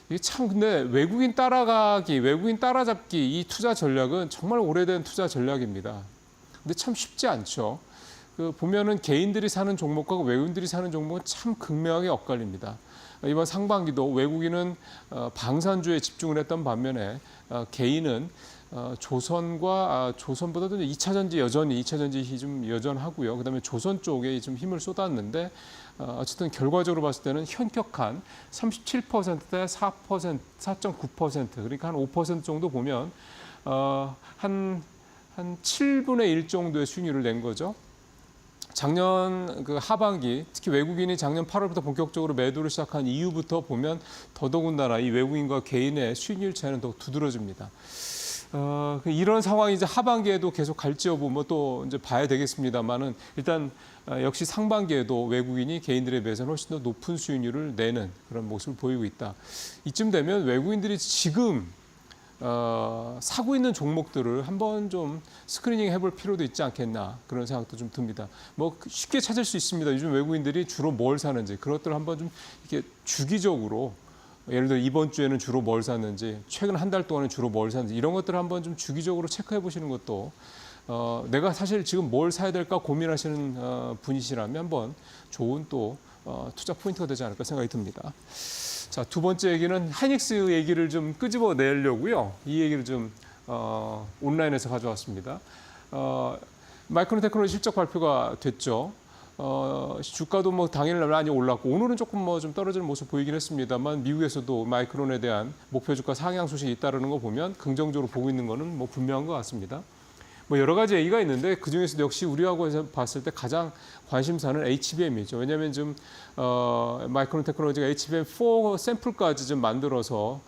이게 참 근데 외국인 따라가기, 외국인 따라잡기 이 투자 전략은 정말 오래된 투자 전략입니다. 근데 참 쉽지 않죠. 보면은 개인들이 사는 종목과 외국인들이 사는 종목은 참 극명하게 엇갈립니다. 이번 상반기도 외국인은 방산주에 집중을 했던 반면에 개인은 조선보다도 2차 전지 여전히 2차 전지 좀 여전하고요. 그다음에 조선 쪽에 좀 힘을 쏟았는데 어쨌든 결과적으로 봤을 때는 현격한 37%대 4%, 4.9% 그러니까 한 5% 정도 보면 한 7분의 1 정도의 수익률을 낸 거죠. 작년 그 하반기 특히 외국인이 작년 8월부터 본격적으로 매도를 시작한 이후부터 보면 더더군다나 이 외국인과 개인의 수익률 차이는 더 두드러집니다. 이런 상황이 이제 하반기에도 계속 갈지 여부 뭐 또 이제 봐야 되겠습니다만은 일단 역시 상반기에도 외국인이 개인들에 비해서는 훨씬 더 높은 수익률을 내는 그런 모습을 보이고 있다. 이쯤 되면 외국인들이 지금 사고 있는 종목들을 한번 좀 스크리닝 해볼 필요도 있지 않겠나 그런 생각도 좀 듭니다. 뭐 쉽게 찾을 수 있습니다. 요즘 외국인들이 주로 뭘 사는지 그것들을 한번 좀 이렇게 주기적으로 예를 들어 이번 주에는 주로 뭘 샀는지 최근 한 달 동안은 주로 뭘 샀는지 이런 것들을 한번 좀 주기적으로 체크해 보시는 것도 내가 사실 지금 뭘 사야 될까 고민하시는 분이시라면 한번 좋은 또 투자 포인트가 되지 않을까 생각이 듭니다. 자, 두 번째 얘기는 하이닉스 얘기를 좀 끄집어내려고요. 이 얘기를 좀 온라인에서 가져왔습니다. 마이크론 테크놀로지 실적 발표가 됐죠. 주가도 뭐 당일 많이 올랐고 오늘은 조금 뭐 좀 떨어지는 모습 보이긴 했습니다만 미국에서도 마이크론에 대한 목표 주가 상향 소식이 잇따르는 거 보면 긍정적으로 보고 있는 거는 뭐 분명한 것 같습니다. 뭐 여러 가지 얘기가 있는데 그 중에서도 역시 우리하고 봤을 때 가장 관심사는 HBM이죠. 왜냐하면 지금 마이크론 테크놀로지가 HBM4 샘플까지 좀 만들어서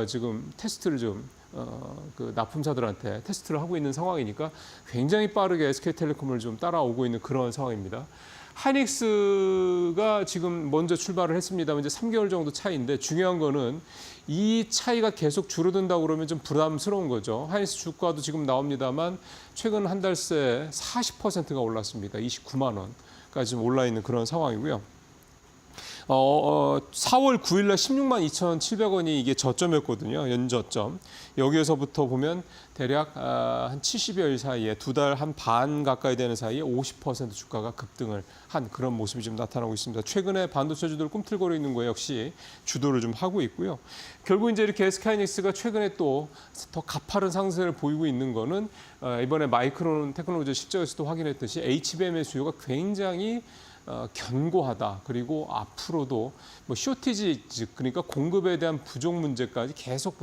지금 테스트를 좀 그 납품사들한테 테스트를 하고 있는 상황이니까 굉장히 빠르게 SK텔레콤을 좀 따라오고 있는 그런 상황입니다. 하이닉스가 지금 먼저 출발을 했습니다만 이제 3개월 정도 차이인데 중요한 거는 이 차이가 계속 줄어든다고 그러면 좀 부담스러운 거죠. 하이닉스 주가도 지금 나옵니다만 최근 한 달 새 40%가 올랐습니다. 29만 원까지 좀 올라 있는 그런 상황이고요. 4월 9일 날 16만 2,700원이 이게 저점이었거든요. 연저점. 여기에서부터 보면 대략 한 70여일 사이에 두 달 한 반 가까이 되는 사이에 50% 주가가 급등을 한 그런 모습이 좀 나타나고 있습니다. 최근에 반도체주들 꿈틀거리고 있는 거 역시 주도를 좀 하고 있고요. 결국 이제 이렇게 SK하이닉스가 최근에 또 더 가파른 상승을 보이고 있는 거는 이번에 마이크론 테크놀로지 실적에서도 확인했듯이 HBM의 수요가 굉장히 견고하다. 그리고 앞으로도 뭐 쇼티지, 그러니까 공급에 대한 부족 문제까지 계속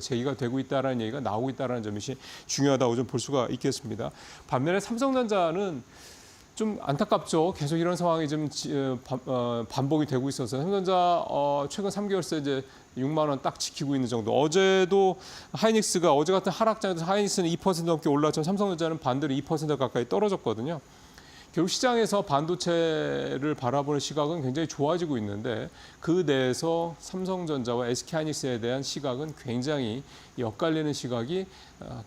제기가 되고 있다는 얘기가 나오고 있다는 점이 중요하다고 좀 볼 수가 있겠습니다. 반면에 삼성전자는 좀 안타깝죠. 계속 이런 상황이 좀 반복이 되고 있어서 삼성전자 최근 3개월 새 이제 6만 원 딱 지키고 있는 정도. 어제도 하이닉스가 어제 같은 하락장에서 하이닉스는 2% 넘게 올랐지만 삼성전자는 반대로 2% 가까이 떨어졌거든요. 결국 시장에서 반도체를 바라보는 시각은 굉장히 좋아지고 있는데 그 내에서 삼성전자와 SK하이닉스에 대한 시각은 굉장히 엇갈리는 시각이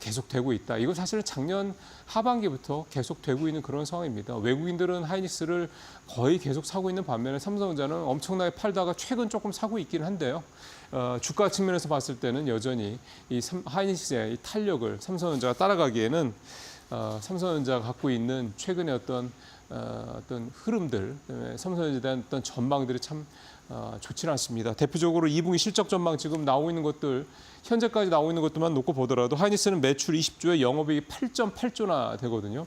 계속되고 있다. 이건 사실은 작년 하반기부터 계속되고 있는 그런 상황입니다. 외국인들은 하이닉스를 거의 계속 사고 있는 반면에 삼성전자는 엄청나게 팔다가 최근 조금 사고 있긴 한데요. 주가 측면에서 봤을 때는 여전히 이 하이닉스의 이 탄력을 삼성전자가 따라가기에는 삼성전자가 갖고 있는 최근의 어떤 흐름들, 삼성전자에 대한 어떤 전망들이 참 좋지는 않습니다. 대표적으로 2분기 실적 전망 지금 나오고 있는 것들, 현재까지 나오고 있는 것들만 놓고 보더라도 하이닉스는 매출 20조에 영업이익이 8.8조나 되거든요.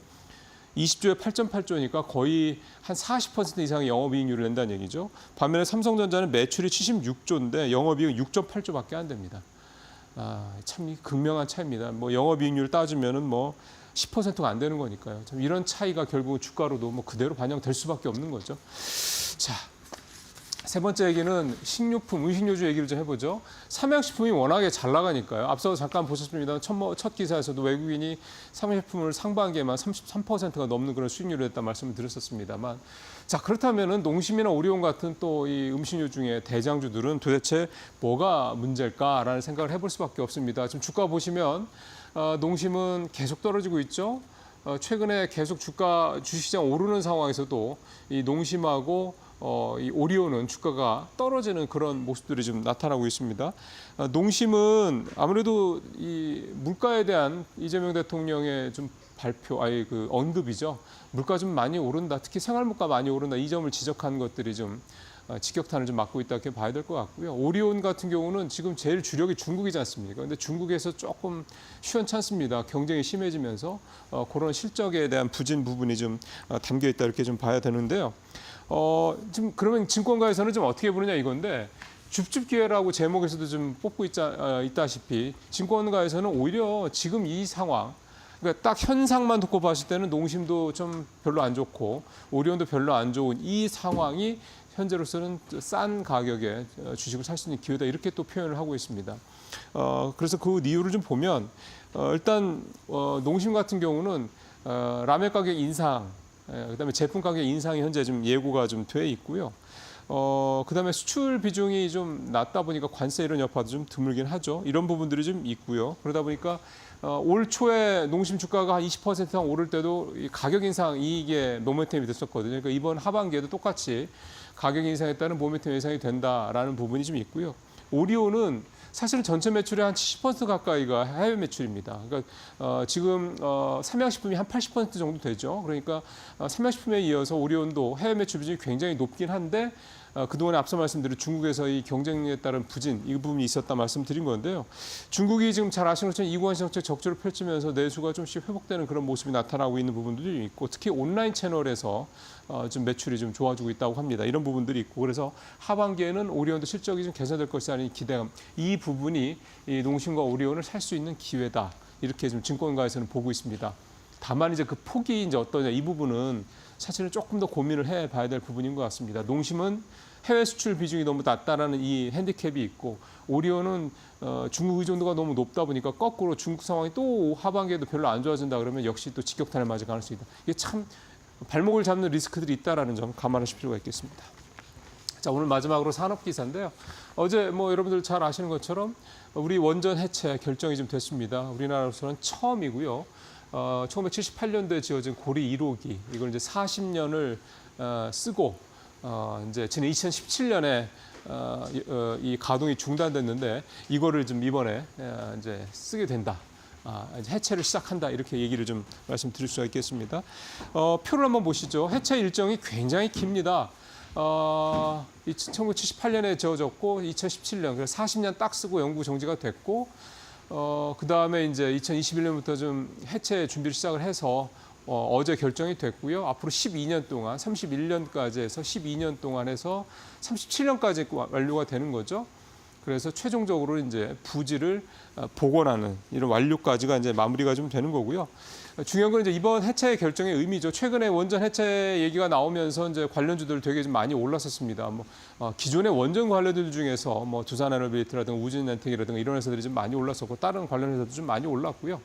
20조에 8.8조니까 거의 한 40% 이상의 영업이익률을 낸다는 얘기죠. 반면에 삼성전자는 매출이 76조인데 영업이익은 6.8조밖에 안 됩니다. 참 극명한 차이입니다. 뭐 영업이익률 따지면은 뭐 10%가 안 되는 거니까요. 참 이런 차이가 결국은 주가로도 뭐 그대로 반영될 수밖에 없는 거죠. 자, 세 번째 얘기는 식료품, 음식료주 얘기를 좀 해보죠. 삼양식품이 워낙에 잘 나가니까요. 앞서 잠깐 보셨습니다. 첫 기사에서도 외국인이 삼양식품을 상반기에만 33%가 넘는 그런 수익률을 냈다 말씀을 드렸었습니다만, 자, 그렇다면은 농심이나 오리온 같은 또 이 음식료 중에 대장주들은 도대체 뭐가 문제일까라는 생각을 해볼 수밖에 없습니다. 지금 주가 보시면 농심은 계속 떨어지고 있죠. 최근에 계속 주식시장 오르는 상황에서도 이 농심하고 이 오리온은 주가가 떨어지는 그런 모습들이 좀 나타나고 있습니다. 농심은 아무래도 이 물가에 대한 이재명 대통령의 좀 언급이죠. 물가 좀 많이 오른다. 특히 생활물가 많이 오른다. 이 점을 지적한 것들이 좀 직격탄을 좀 맞고 있다 이렇게 봐야 될 것 같고요. 오리온 같은 경우는 지금 제일 주력이 중국이지 않습니까? 그런데 중국에서 조금 시원찮습니다. 경쟁이 심해지면서 그런 실적에 대한 부진 부분이 좀 담겨 있다 이렇게 좀 봐야 되는데요. 지금 그러면 증권가에서는 좀 어떻게 보느냐 이건데 줍줍 기회라고 제목에서도 좀 뽑고 있다시피 증권가에서는 오히려 지금 이 상황 그러니까 딱 현상만 놓고 봤을 때는 농심도 좀 별로 안 좋고 오리온도 별로 안 좋은 이 상황이 현재로서는 싼 가격에 주식을 살 수 있는 기회다 이렇게 또 표현을 하고 있습니다. 그래서 그 이유를 좀 보면 일단 농심 같은 경우는 라면 가격 인상, 그다음에 제품 가격 인상이 현재 좀 예고가 좀 돼 있고요. 그다음에 수출 비중이 좀 낮다 보니까 관세 이런 여파도 좀 드물긴 하죠. 이런 부분들이 좀 있고요. 그러다 보니까 올 초에 농심 주가가 한 20% 이상 오를 때도 이 가격 인상 이익의 모멘텀이 됐었거든요. 그러니까 이번 하반기에도 똑같이 가격 인상에 따른 모멘텀 예상이 된다라는 부분이 좀 있고요. 오리온은 사실은 전체 매출의 한 70% 가까이가 해외 매출입니다. 그러니까 지금 삼양식품이 한 80% 정도 되죠. 그러니까 삼양식품에 이어서 오리온도 해외 매출 비중이 굉장히 높긴 한데 그동안에 앞서 말씀드린 중국에서의 경쟁에 따른 부진 이 부분이 있었다 말씀드린 건데요. 중국이 지금 잘 아시는 것처럼 이구한 정책 적조를 펼치면서 내수가 좀씩 회복되는 그런 모습이 나타나고 있는 부분들이 있고 특히 온라인 채널에서 좀 매출이 좀 좋아지고 있다고 합니다. 이런 부분들이 있고 그래서 하반기에는 오리온도 실적이 좀 개선될 것이라는 기대감 이 부분이 이 농심과 오리온을 살 수 있는 기회다 이렇게 좀 증권가에서는 보고 있습니다. 다만 이제 그 폭이 이제 어떠냐 이 부분은 사실은 조금 더 고민을 해봐야 될 부분인 것 같습니다. 농심은 해외 수출 비중이 너무 낮다라는 이 핸디캡이 있고 오리온은 중국 의존도가 너무 높다 보니까 거꾸로 중국 상황이 또 하반기에도 별로 안 좋아진다 그러면 역시 또 직격탄을 맞을 가능성이 있다. 이게 참 발목을 잡는 리스크들이 있다라는 점 감안하실 필요가 있겠습니다. 자, 오늘 마지막으로 산업 기사인데요. 어제 뭐 여러분들 잘 아시는 것처럼 우리 원전 해체 결정이 좀 됐습니다. 우리나라로서는 처음이고요. 1978년도에 지어진 고리 1호기 이걸 이제 40년을 쓰고 이제 지난 2017년에 이 가동이 중단됐는데 이거를 좀 이번에 이제 쓰게 된다. 이제 해체를 시작한다 이렇게 얘기를 좀 말씀드릴 수가 있겠습니다. 표를 한번 보시죠. 해체 일정이 굉장히 깁니다. 1978년에 지어졌고 2017년 그래서 40년 딱 쓰고 연구 정지가 됐고 그 다음에 이제 2021년부터 좀 해체 준비를 시작을 해서 어제 결정이 됐고요. 앞으로 12년 동안 31년까지 해서 12년 동안 해서 37년까지 완료가 되는 거죠. 그래서 최종적으로 이제 부지를 복원하는 이런 완료까지가 이제 마무리가 좀 되는 거고요. 중요한 건 이제 이번 해체 결정의 의미죠. 최근에 원전 해체 얘기가 나오면서 이제 관련주들 되게 좀 많이 올랐었습니다. 기존의 원전 관련들 중에서 두산에너베이트라든가 우진엔텍이라든가 이런 회사들이 좀 많이 올랐었고 다른 관련 회사도 좀 많이 올랐고요.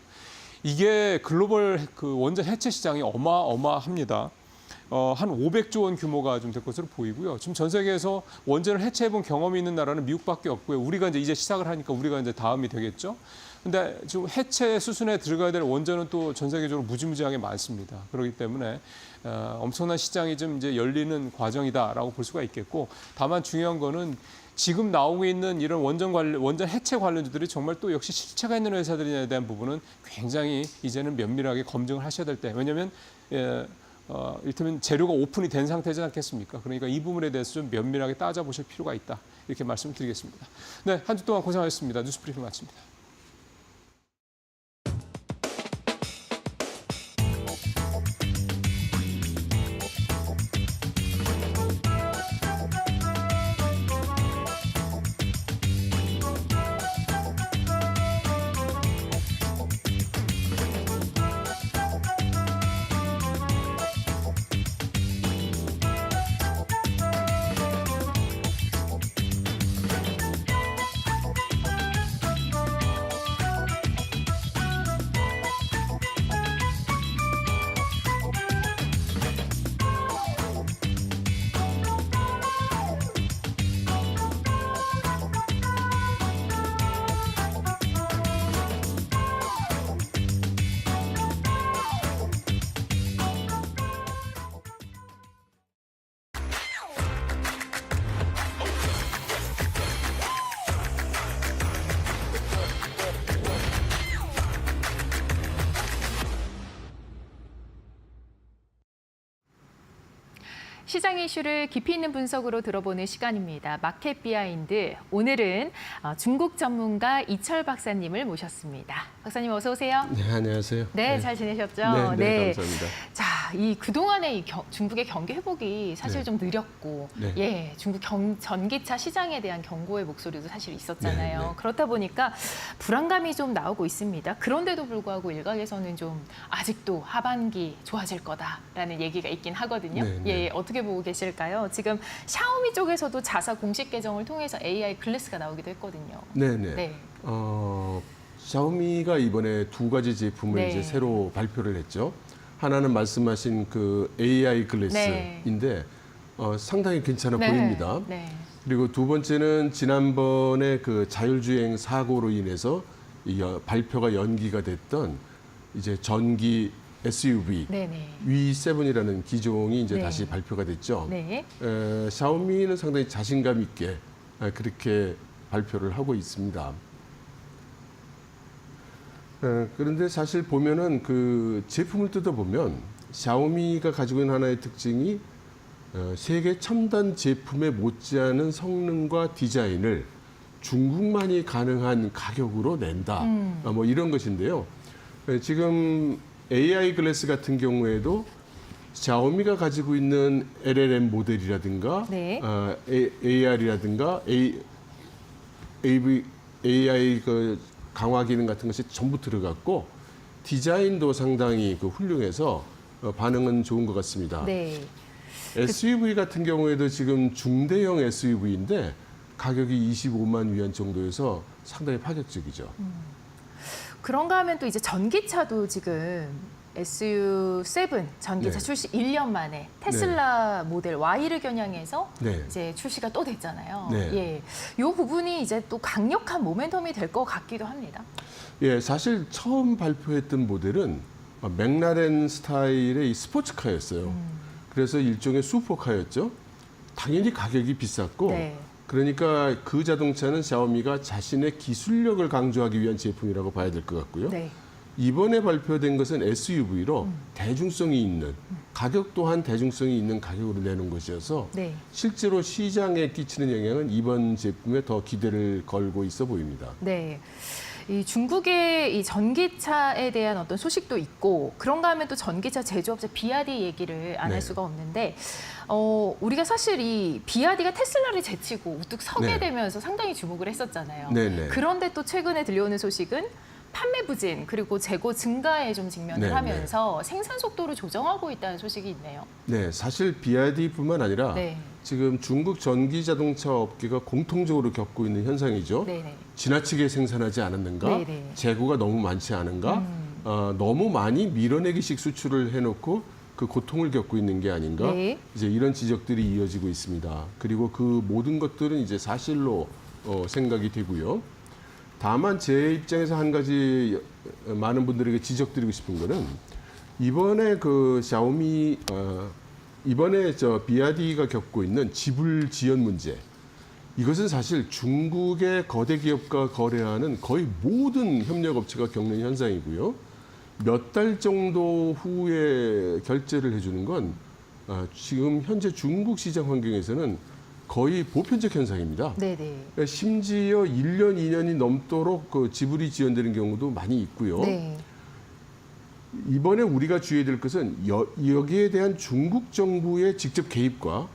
이게 글로벌 그 원전 해체 시장이 어마어마합니다. 한 500조 원 규모가 좀 될 것으로 보이고요. 지금 전 세계에서 원전을 해체해본 경험이 있는 나라는 미국밖에 없고요. 우리가 이제 시작을 하니까 우리가 이제 다음이 되겠죠. 근데 지금 해체 수순에 들어가야 될 원전은 또 전 세계적으로 무지무지하게 많습니다. 그렇기 때문에 엄청난 시장이 좀 이제 열리는 과정이다라고 볼 수가 있겠고, 다만 중요한 거는 지금 나오고 있는 이런 원전 해체 관련주들이 정말 또 역시 실체가 있는 회사들에 대한 부분은 굉장히 이제는 면밀하게 검증을 하셔야 될 때, 왜냐하면 이를테면 재료가 오픈이 된 상태지 않겠습니까? 그러니까 이 부분에 대해서 좀 면밀하게 따져보실 필요가 있다. 이렇게 말씀을 드리겠습니다. 네, 한 주 동안 고생하셨습니다. 뉴스브리핑 마칩니다. 시장 이슈를 깊이 있는 분석으로 들어보는 시간입니다. 마켓 비하인드. 오늘은 중국 전문가 이철 박사님을 모셨습니다. 박사님 어서 오세요. 네, 안녕하세요. 네, 잘 지내셨죠? 네, 감사합니다. 자, 이 그동안의 중국의 경기 회복이 사실 네. 좀 느렸고, 네. 예, 중국 전기차 시장에 대한 경고의 목소리도 사실 있었잖아요. 네, 네. 그렇다 보니까 불안감이 좀 나오고 있습니다. 그런데도 불구하고 일각에서는 좀 아직도 하반기 좋아질 거다라는 얘기가 있긴 하거든요. 네, 네. 예, 어떻게 보고 계실까요? 지금 샤오미 쪽에서도 자사 공식 계정을 통해서 AI 글래스가 나오기도 했거든요. 네네. 네. 샤오미가 이번에 두 가지 제품을 네. 이제 새로 발표를 했죠. 하나는 말씀하신 그 AI 글래스인데 상당히 괜찮아 보입니다. 네. 그리고 두 번째는 지난번에 그 자율주행 사고로 인해서 발표가 연기가 됐던 이제 전기 SUV 네네. V7이라는 기종이 이제 네. 다시 발표가 됐죠. 네. 샤오미는 상당히 자신감 있게 그렇게 발표를 하고 있습니다. 그런데 사실 보면은 그 제품을 뜯어보면 샤오미가 가지고 있는 하나의 특징이 세계 첨단 제품에 못지않은 성능과 디자인을 중국만이 가능한 가격으로 낸다. 뭐 이런 것인데요. 지금 AI 글래스 같은 경우에도 샤오미가 가지고 있는 LLM 모델이라든가 네. AR이라든가 AI 그 강화 기능 같은 것이 전부 들어갔고 디자인도 상당히 그 훌륭해서 반응은 좋은 것 같습니다. 네. SUV 같은 경우에도 지금 중대형 SUV인데 가격이 25만 위안 정도여서 상당히 파격적이죠. 그런가 하면 또 이제 전기차도 지금 SU7 전기차 네. 출시 1년 만에 테슬라 모델 Y를 겨냥해서 네. 이제 출시가 또 됐잖아요. 네. 예. 이 부분이 이제 또 강력한 모멘텀이 될 것 같기도 합니다. 예, 사실 처음 발표했던 모델은 맥라렌 스타일의 이 스포츠카였어요. 그래서 일종의 슈퍼카였죠. 당연히 가격이 비쌌고 네. 그러니까 그 자동차는 샤오미가 자신의 기술력을 강조하기 위한 제품이라고 봐야 될 것 같고요. 네. 이번에 발표된 것은 SUV로 대중성이 있는 가격 또한 대중성이 있는 가격으로 내는 것이어서 네. 실제로 시장에 끼치는 영향은 이번 제품에 더 기대를 걸고 있어 보입니다. 네. 이 중국의 이 전기차에 대한 어떤 소식도 있고 그런가 하면 또 전기차 제조업체 비아디 얘기를 안 할 네. 수가 없는데 우리가 사실 이 비아디가 테슬라를 제치고 우뚝 서게 네. 되면서 상당히 주목을 했었잖아요. 네네. 그런데 또 최근에 들려오는 소식은 판매 부진 그리고 재고 증가에 좀 직면을 네, 하면서 생산 속도를 조정하고 있다는 소식이 있네요. 네, 사실 BYD뿐만 아니라 네. 지금 중국 전기 자동차 업계가 공통적으로 겪고 있는 현상이죠. 네네. 지나치게 생산하지 않았는가, 네네. 재고가 너무 많지 않은가, 너무 많이 밀어내기식 수출을 해놓고 그 고통을 겪고 있는 게 아닌가, 네. 이제 이런 지적들이 이어지고 있습니다. 그리고 그 모든 것들은 이제 사실로 생각이 되고요. 다만 제 입장에서 한 가지 많은 분들에게 지적드리고 싶은 거는 이번에 그 샤오미 이번에 비아디가 겪고 있는 지불 지연 문제, 이것은 사실 중국의 거대 기업과 거래하는 거의 모든 협력업체가 겪는 현상이고요. 몇 달 정도 후에 결제를 해주는 건 지금 현재 중국 시장 환경에서는 거의 보편적 현상입니다. 네네. 심지어 1년, 2년이 넘도록 그 지불이 지연되는 경우도 많이 있고요. 네. 이번에 우리가 주의해야 될 것은 여기에 대한 중국 정부의 직접 개입과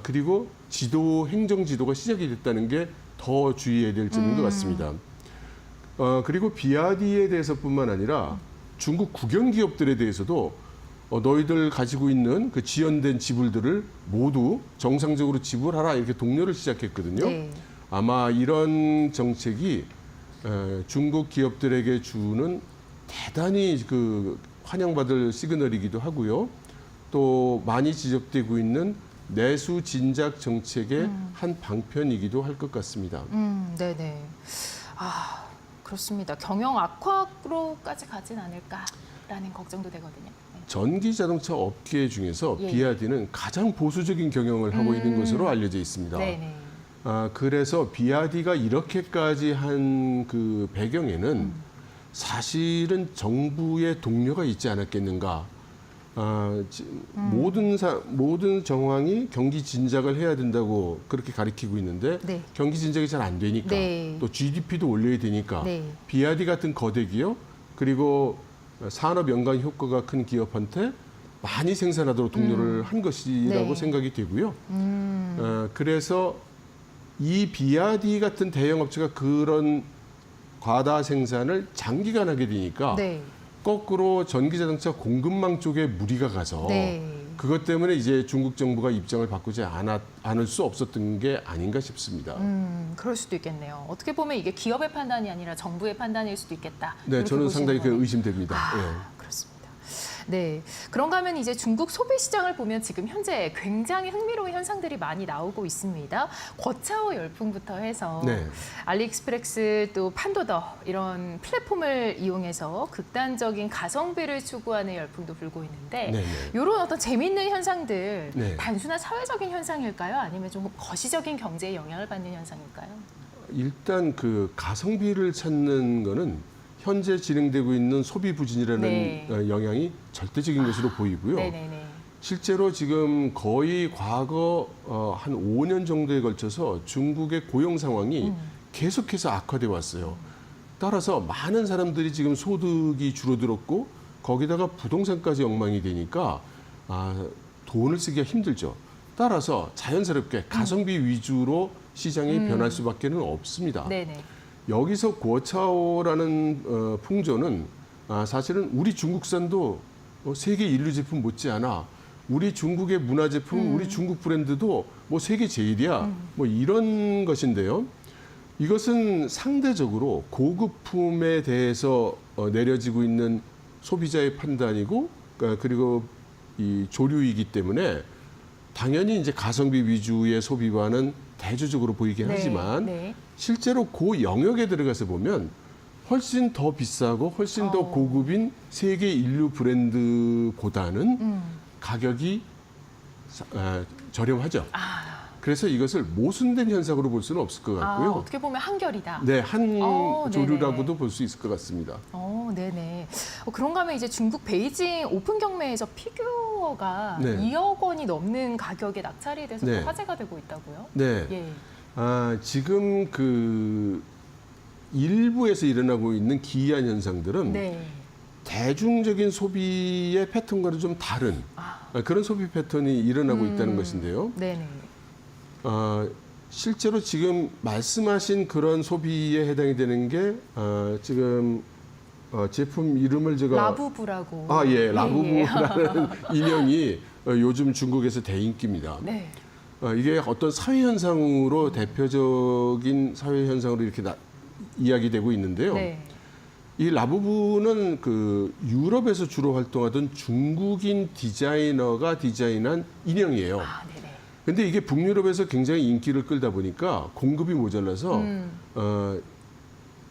그리고 행정 지도가 시작이 됐다는 게 더 주의해야 될 점인 것 같습니다. 그리고 비아디에 대해서뿐만 아니라 중국 국영 기업들에 대해서도 너희들 가지고 있는 그 지연된 지불들을 모두 정상적으로 지불하라 이렇게 독려를 시작했거든요. 네. 아마 이런 정책이 중국 기업들에게 주는 대단히 그 환영받을 시그널이기도 하고요. 또 많이 지적되고 있는 내수 진작 정책의 한 방편이기도 할 것 같습니다. 네네. 그렇습니다. 경영 악화로까지 가진 않을까라는 걱정도 되거든요. 네. 전기 자동차 업계 중에서 예. 비아디는 가장 보수적인 경영을 하고 있는 것으로 알려져 있습니다. 네네. 그래서 비아디가 이렇게까지 한 그 배경에는 사실은 정부의 동료가 있지 않았겠는가. 모든 정황이 경기 진작을 해야 된다고 그렇게 가리키고 있는데 네. 경기 진작이 잘 안 되니까 네. 또 GDP도 올려야 되니까 네. 비아디 같은 거대 기업 그리고 산업 연관 효과가 큰 기업한테 많이 생산하도록 독려를 한 것이라고 네. 생각이 되고요. 그래서 이 비아디 같은 대형 업체가 그런 과다 생산을 장기간 하게 되니까 네. 거꾸로 전기자동차 공급망 쪽에 무리가 가서 네. 그것 때문에 이제 중국 정부가 입장을 바꾸지 않을 수 없었던 게 아닌가 싶습니다. 그럴 수도 있겠네요. 어떻게 보면 이게 기업의 판단이 아니라 정부의 판단일 수도 있겠다. 네, 이렇게 저는 보시는 상당히 그 거네요. 의심됩니다. 그렇습니다. 네. 그런가 하면 이제 중국 소비 시장을 보면 지금 현재 굉장히 흥미로운 현상들이 많이 나오고 있습니다. 거차오 열풍부터 해서 네. 알리익스프레스 또 판도더 이런 플랫폼을 이용해서 극단적인 가성비를 추구하는 열풍도 불고 있는데 네, 네. 이런 어떤 재미있는 현상들 네. 단순한 사회적인 현상일까요? 아니면 좀 거시적인 경제에 영향을 받는 현상일까요? 일단 그 가성비를 찾는 거는 현재 진행되고 있는 소비 부진이라는 네. 영향이 절대적인 것으로 보이고요. 네네네. 실제로 지금 거의 과거 한 5년 정도에 걸쳐서 중국의 고용 상황이 계속해서 악화돼 왔어요. 따라서 많은 사람들이 지금 소득이 줄어들었고 거기다가 부동산까지 엉망이 되니까 돈을 쓰기가 힘들죠. 따라서 자연스럽게 가성비 위주로 시장이 변할 수밖에는 없습니다. 네네. 여기서 고차오라는 풍조는 사실은 우리 중국산도 세계 인류 제품 못지않아 우리 중국의 문화 제품, 우리 중국 브랜드도 뭐 세계 제일이야. 뭐 이런 것인데요. 이것은 상대적으로 고급품에 대해서 내려지고 있는 소비자의 판단이고 그리고 이 조류이기 때문에 당연히 이제 가성비 위주의 소비와는 대조적으로 보이긴 하지만 네. 실제로 그 영역에 들어가서 보면 훨씬 더 비싸고 훨씬 더 고급인 세계 인류 브랜드보다는 가격이 저렴하죠. 그래서 이것을 모순된 현상으로 볼 수는 없을 것 같고요. 어떻게 보면 한결이다. 네, 한 네네. 조류라고도 볼 수 있을 것 같습니다. 네네. 그런가 하면 이제 중국 베이징 오픈 경매에서 피규어가 네. 2억 원이 넘는 가격에 낙찰이 돼서 네. 또 화제가 되고 있다고요? 네. 예. 지금 일부에서 일어나고 있는 기이한 현상들은 네. 대중적인 소비의 패턴과는 좀 다른 그런 소비 패턴이 일어나고 있다는 것인데요. 네네. 실제로 지금 말씀하신 그런 소비에 해당이 되는 게 지금 제품 이름을 제가 라부부라고. 예, 라부부라는 인형이 요즘 중국에서 대인기입니다. 네. 이게 어떤 사회 현상으로 대표적인 사회 현상으로 이렇게 이야기되고 있는데요. 네. 이 라부부는 그 유럽에서 주로 활동하던 중국인 디자이너가 디자인한 인형이에요. 네네. 근데 이게 북유럽에서 굉장히 인기를 끌다 보니까 공급이 모자라서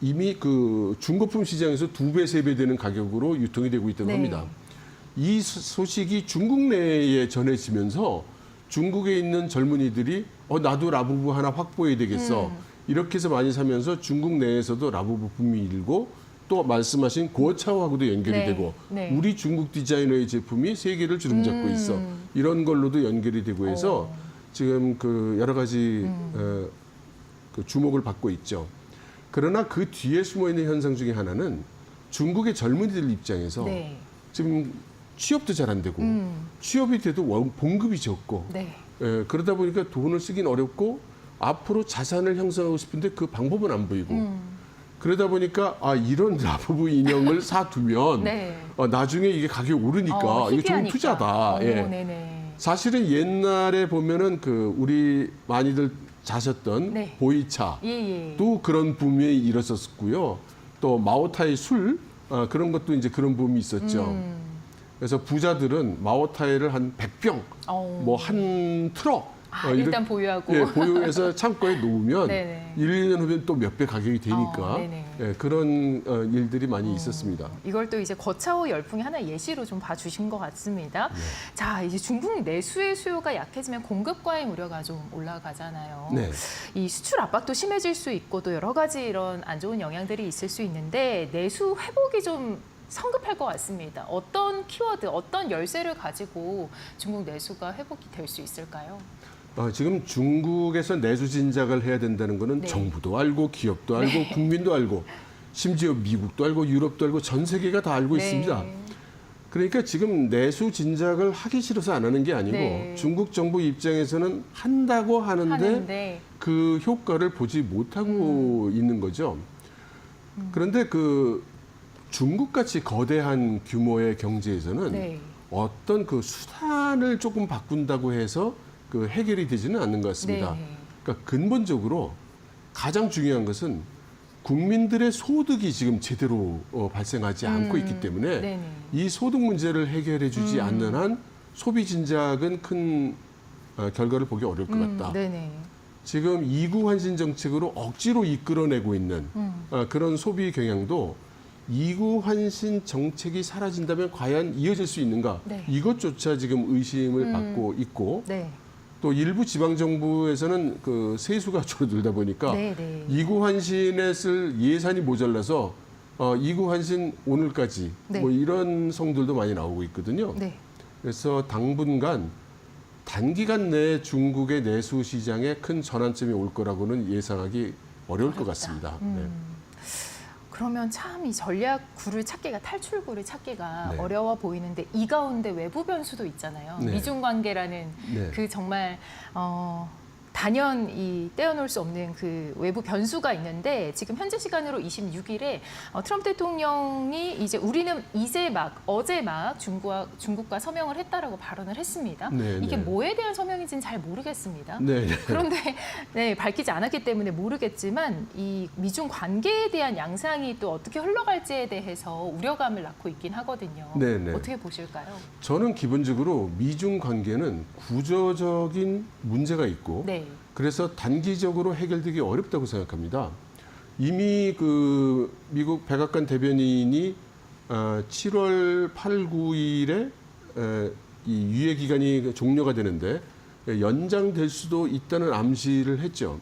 이미 그 중고품 시장에서 2배, 3배 되는 가격으로 유통이 되고 있다고 네. 합니다. 이 소식이 중국 내에 전해지면서 중국에 있는 젊은이들이 나도 라부부 하나 확보해야 되겠어. 이렇게 해서 많이 사면서 중국 내에서도 라부부 붐이 일고 또 말씀하신 고차오하고도 연결이 네. 되고 네. 우리 중국 디자이너의 제품이 세계를 주름잡고 있어. 이런 걸로도 연결이 되고 해서 지금 그 여러 가지 그 주목을 받고 있죠. 그러나 그 뒤에 숨어 있는 현상 중에 하나는 중국의 젊은이들 입장에서 네. 지금 취업도 잘 안 되고 취업이 돼도 봉급이 적고 네. 그러다 보니까 돈을 쓰긴 어렵고 앞으로 자산을 형성하고 싶은데 그 방법은 안 보이고 그러다 보니까 이런 라부부 인형을 사두면 네. 나중에 이게 가격이 오르니까 이게 좋은 희귀하니까. 투자다. 예. 네네. 사실은 옛날에 보면은 그 우리 많이들 자셨던 네. 보이차 예. 또 그런 붐이 일었었고요. 또 마오타이 술 그런 것도 이제 그런 붐이 있었죠. 그래서 부자들은 마오타이를 한 100병, 뭐 한 트럭 일단 보유하고. 예, 보유해서 창고에 놓으면 네네. 1, 2년 후면 또 몇 배 가격이 되니까 네네. 예, 그런 일들이 많이 있었습니다. 이걸 또 이제 거차오 열풍의 하나의 예시로 좀 봐주신 것 같습니다. 자, 이제 중국 내수의 수요가 약해지면 공급과의 우려가 좀 올라가잖아요. 네. 이 수출 압박도 심해질 수 있고 또 여러 가지 이런 안 좋은 영향들이 있을 수 있는데 내수 회복이 좀 성급할 것 같습니다. 어떤 키워드, 어떤 열쇠를 가지고 중국 내수가 회복이 될 수 있을까요? 지금 중국에서 내수 진작을 해야 된다는 거는 네. 정부도 알고 기업도 알고 국민도 알고 심지어 미국도 알고 유럽도 알고 전 세계가 다 알고 있습니다. 그러니까 지금 내수 진작을 하기 싫어서 안 하는 게 아니고 네. 중국 정부 입장에서는 한다고 하는데 그 효과를 보지 못하고 있는 거죠. 그런데 그 중국같이 거대한 규모의 경제에서는 어떤 그 수단을 조금 바꾼다고 해서 그 해결이 되지는 않는 것 같습니다. 그러니까 근본적으로 가장 중요한 것은 국민들의 소득이 지금 제대로 발생하지 않고 있기 때문에 이 소득 문제를 해결해 주지 않는 한 소비 진작은 큰 결과를 보기 어려울 것 같다. 지금 이구 환신 정책으로 억지로 이끌어내고 있는 그런 소비 경향도 이구 환신 정책이 사라진다면 과연 이어질 수 있는가? 이것조차 지금 의심을 받고 있고 또 일부 지방 정부에서는 그 세수가 줄어들다 보니까 이구 환신에 쓸 예산이 모자라서 이구 환신 오늘까지 뭐 이런 성들도 많이 나오고 있거든요. 그래서 당분간 단기간 내에 중국의 내수 시장에 큰 전환점이 올 거라고는 예상하기 어려울 것 같습니다. 그러면 참 이 전략구를 찾기가 탈출구를 찾기가 네. 어려워 보이는데 이 가운데 외부 변수도 있잖아요. 네. 미중 관계라는 네. 그 정말 단연히 떼어놓을 수 없는 그 외부 변수가 있는데 지금 현재 시간으로 26일에 트럼프 대통령이 이제 우리는 이제 막 어제 막 중국과 서명을 했다라고 발언을 했습니다. 네, 이게 네. 뭐에 대한 서명인지는 잘 모르겠습니다. 네. 그런데 밝히지 않았기 때문에 모르겠지만 이 미중 관계에 대한 양상이 또 어떻게 흘러갈지에 대해서 우려감을 낳고 있긴 하거든요. 네, 네. 어떻게 보실까요? 저는 기본적으로 미중 관계는 구조적인 문제가 있고 그래서 단기적으로 해결되기 어렵다고 생각합니다. 이미 그 미국 백악관 대변인이 7월 8, 9일에 이 유예 기간이 종료가 되는데 연장될 수도 있다는 암시를 했죠.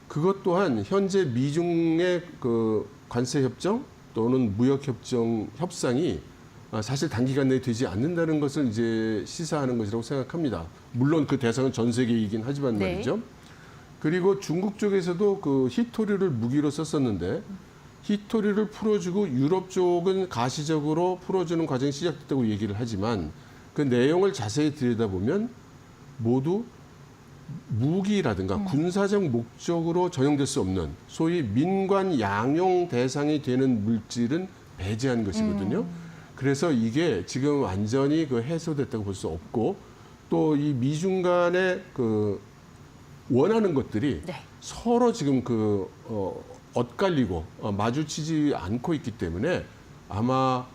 그것 또한 현재 미중의 그 관세 협정 또는 무역 협정 협상이 사실 단기간 내에 되지 않는다는 것을 이제 시사하는 것이라고 생각합니다. 물론 그 대상은 전 세계이긴 하지만 말이죠. 그리고 중국 쪽에서도 그 히토리를 무기로 썼었는데 히토리를 풀어주고 유럽 쪽은 가시적으로 풀어주는 과정이 시작됐다고 얘기를 하지만 그 내용을 자세히 들여다보면 모두 무기라든가 군사적 목적으로 전용될 수 없는 소위 민관 양용 대상이 되는 물질은 배제한 것이거든요. 그래서 이게 지금 완전히 그 해소됐다고 볼 수 없고 또 이 미중 간의 그 원하는 것들이 네. 서로 지금 그 엇갈리고 마주치지 않고 있기 때문에 아마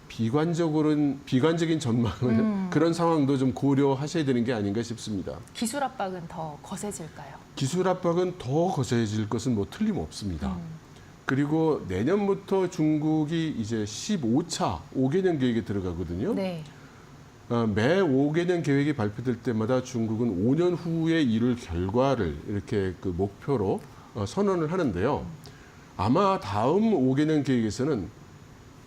비관적인 전망을 그런 상황도 좀 고려하셔야 되는 게 아닌가 싶습니다. 기술 압박은 더 거세질까요? 기술 압박은 더 거세질 것은 뭐 틀림없습니다. 그리고 내년부터 중국이 이제 15차 5개년 계획에 들어가거든요. 네. 매 5개년 계획이 발표될 때마다 중국은 5년 후에 이룰 결과를 이렇게 그 목표로 선언을 하는데요. 아마 다음 5개년 계획에서는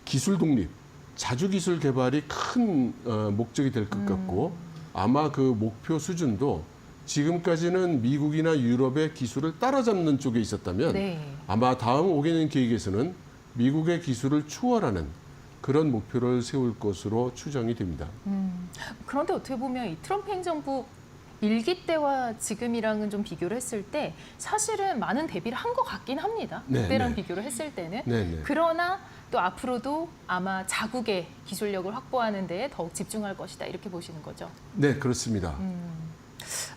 기술 독립, 자주기술 개발이 큰 목적이 될 것 같고 아마 그 목표 수준도 지금까지는 미국이나 유럽의 기술을 따라잡는 쪽에 있었다면 네. 아마 다음 5개년 계획에서는 미국의 기술을 추월하는 그런 목표를 세울 것으로 추정이 됩니다. 그런데 어떻게 보면 이 트럼프 행정부 일기 때와 지금이랑은 좀 비교를 했을 때 사실은 많은 대비를 한 것 같긴 합니다. 네, 그때랑 네. 비교를 했을 때는. 네, 네. 그러나 또 앞으로도 아마 자국의 기술력을 확보하는 데에 더욱 집중할 것이다. 이렇게 보시는 거죠. 네, 그렇습니다.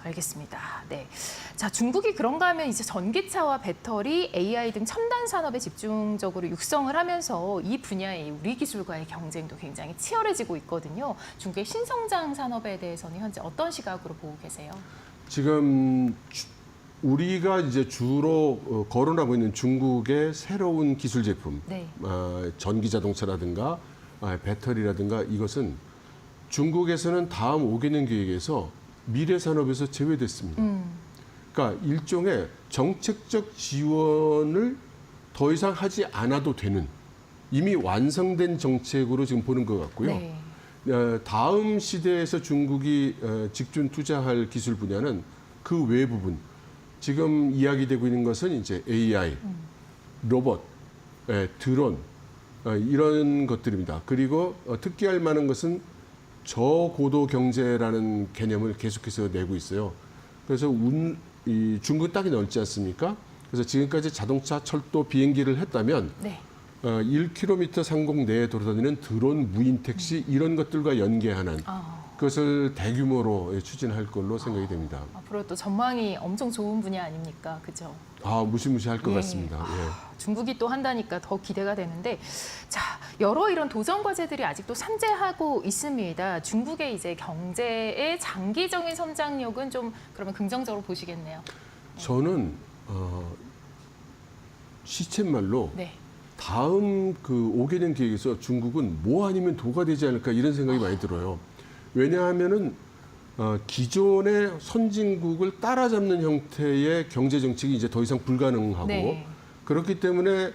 알겠습니다. 네. 자, 중국이 그런가 하면 이제 전기차와 배터리, AI 등 첨단 산업에 집중적으로 육성을 하면서 이 분야의 우리 기술과의 경쟁도 굉장히 치열해지고 있거든요. 중국의 신성장 산업에 대해서는 현재 어떤 시각으로 보고 계세요? 지금 우리가 이제 주로 거론하고 있는 중국의 새로운 기술 제품, 네. 전기 자동차라든가 배터리라든가 이것은 중국에서는 다음 5개년 계획에서 미래 산업에서 제외됐습니다. 그러니까 일종의 정책적 지원을 더 이상 하지 않아도 되는 이미 완성된 정책으로 지금 보는 것 같고요. 네. 다음 시대에서 중국이 직준 투자할 기술 분야는 그 외 부분. 지금 이야기되고 있는 것은 이제 AI, 로봇, 드론 이런 것들입니다. 그리고 특기할 만한 것은 저고도 경제라는 개념을 계속해서 내고 있어요. 그래서 이 중국은 땅이 넓지 않습니까? 그래서 지금까지 자동차, 철도, 비행기를 했다면 네. 1km 상공 내에 돌아다니는 드론, 무인 택시 이런 것들과 연계하는 그것을 대규모로 추진할 걸로 생각이 됩니다. 앞으로 또 전망이 엄청 좋은 분야 아닙니까? 그죠? 무시무시할 것 예. 같습니다. 예. 중국이 또 한다니까 더 기대가 되는데, 자, 여러 이런 도전 과제들이 아직도 산재하고 있습니다. 중국의 이제 경제의 장기적인 성장력은 좀 그러면 긍정적으로 보시겠네요. 저는 시쳇말로 네. 다음 그 5개년 계획에서 중국은 뭐 아니면 도가 되지 않을까 이런 생각이 많이 들어요. 왜냐하면은 기존의 선진국을 따라잡는 형태의 경제 정책이 이제 더 이상 불가능하고 네. 그렇기 때문에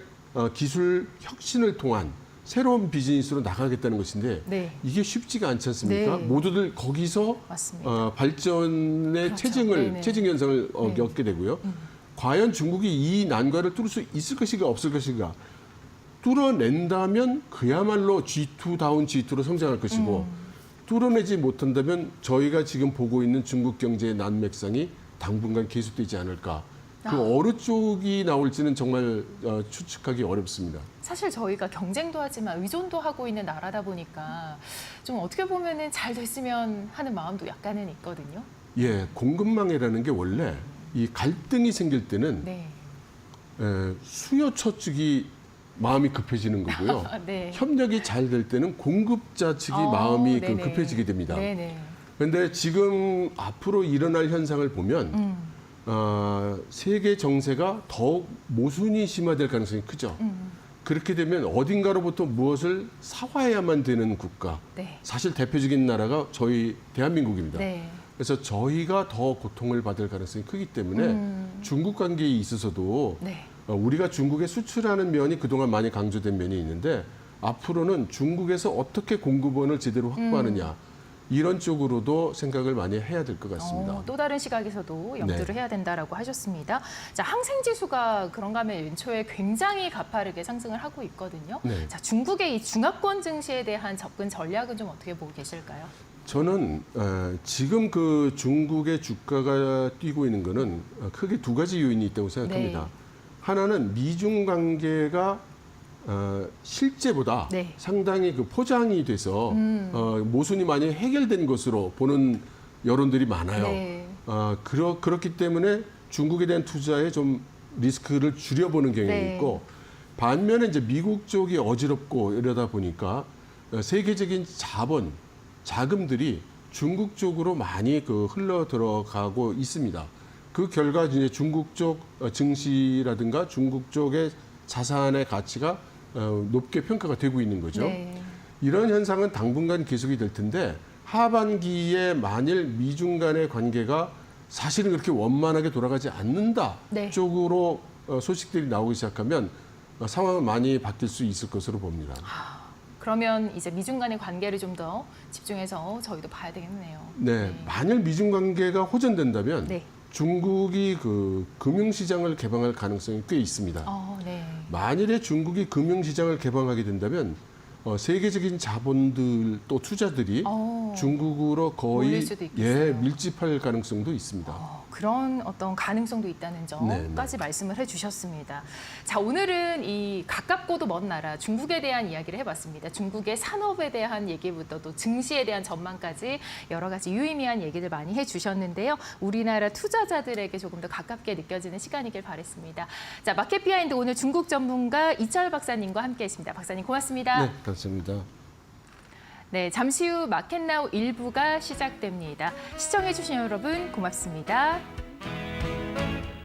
기술 혁신을 통한 새로운 비즈니스로 나가겠다는 것인데 네. 이게 쉽지가 않지 않습니까? 네. 모두들 거기서 맞습니다. 발전의 그렇죠. 체증 네네. 현상을 네. 겪게 되고요. 과연 중국이 이 난관을 뚫을 수 있을 것인가 없을 것인가 뚫어낸다면 그야말로 G2다운 G2로 성장할 것이고 뚫어내지 못한다면 저희가 지금 보고 있는 중국 경제의 난맥상이 당분간 계속되지 않을까. 그 어느 쪽이 나올지는 정말 추측하기 어렵습니다. 사실 저희가 경쟁도 하지만 의존도 하고 있는 나라다 보니까 좀 어떻게 보면은 잘 됐으면 하는 마음도 약간은 있거든요. 예, 공급망이라는 게 원래 이 갈등이 생길 때는 네. 수요처 측이 마음이 급해지는 거고요. 네. 협력이 잘 될 때는 공급자 측이 마음이 네네. 급해지게 됩니다. 네네. 그런데 지금 앞으로 일어날 현상을 보면 세계 정세가 더욱 모순이 심화될 가능성이 크죠. 그렇게 되면 어딘가로부터 무엇을 사와야만 되는 국가. 네. 사실 대표적인 나라가 저희 대한민국입니다. 네. 그래서 저희가 더 고통을 받을 가능성이 크기 때문에 중국 관계에 있어서도 네. 우리가 중국에 수출하는 면이 그동안 많이 강조된 면이 있는데 앞으로는 중국에서 어떻게 공급원을 제대로 확보하느냐 이런 쪽으로도 생각을 많이 해야 될 것 같습니다. 또 다른 시각에서도 염두를 해야 된다라고 하셨습니다. 자, 항생 지수가 그런가 하면 연초에 굉장히 가파르게 상승을 하고 있거든요. 네. 자, 중국의 이 중화권 증시에 대한 접근 전략은 좀 어떻게 보고 계실까요? 저는 지금 그 중국의 주가가 뛰고 있는 거는 크게 두 가지 요인이 있다고 생각합니다. 네. 하나는 미중 관계가 실제보다 네. 상당히 그 포장이 돼서 모순이 많이 해결된 것으로 보는 여론들이 많아요. 네. 그렇기 때문에 중국에 대한 투자에 좀 리스크를 줄여보는 경향이 네. 있고, 반면에 이제 미국 쪽이 어지럽고 이러다 보니까 세계적인 자금들이 중국 쪽으로 많이 흘러 들어가고 있습니다. 그 결과 이제 중국 쪽 증시라든가 중국 쪽의 자산의 가치가 높게 평가가 되고 있는 거죠. 네. 이런 현상은 당분간 계속이 될 텐데, 하반기에 만일 미중 간의 관계가 사실은 그렇게 원만하게 돌아가지 않는다 네. 쪽으로 소식들이 나오기 시작하면 상황은 많이 바뀔 수 있을 것으로 봅니다. 그러면 이제 미중 간의 관계를 좀 더 집중해서 저희도 봐야 되겠네요. 네, 만일 미중 관계가 호전된다면 네. 중국이 그 금융시장을 개방할 가능성이 꽤 있습니다. 네. 만일에 중국이 금융시장을 개방하게 된다면 세계적인 자본들 또 투자들이 중국으로 거의 몰릴 수도 있겠어요. 밀집할 가능성도 있습니다. 그런 어떤 가능성도 있다는 점까지 말씀을 해주셨습니다. 자, 오늘은 이 가깝고도 먼 나라 중국에 대한 이야기를 해봤습니다. 중국의 산업에 대한 얘기부터 또 증시에 대한 전망까지 여러 가지 유의미한 얘기들 많이 해주셨는데요. 우리나라 투자자들에게 조금 더 가깝게 느껴지는 시간이길 바랬습니다. 자, 마켓 비하인드 오늘 중국 전문가 이철 박사님과 함께했습니다. 박사님 고맙습니다. 네, 감사합니다. 네, 잠시 후 마켓나우 1부가 시작됩니다. 시청해주신 여러분 고맙습니다.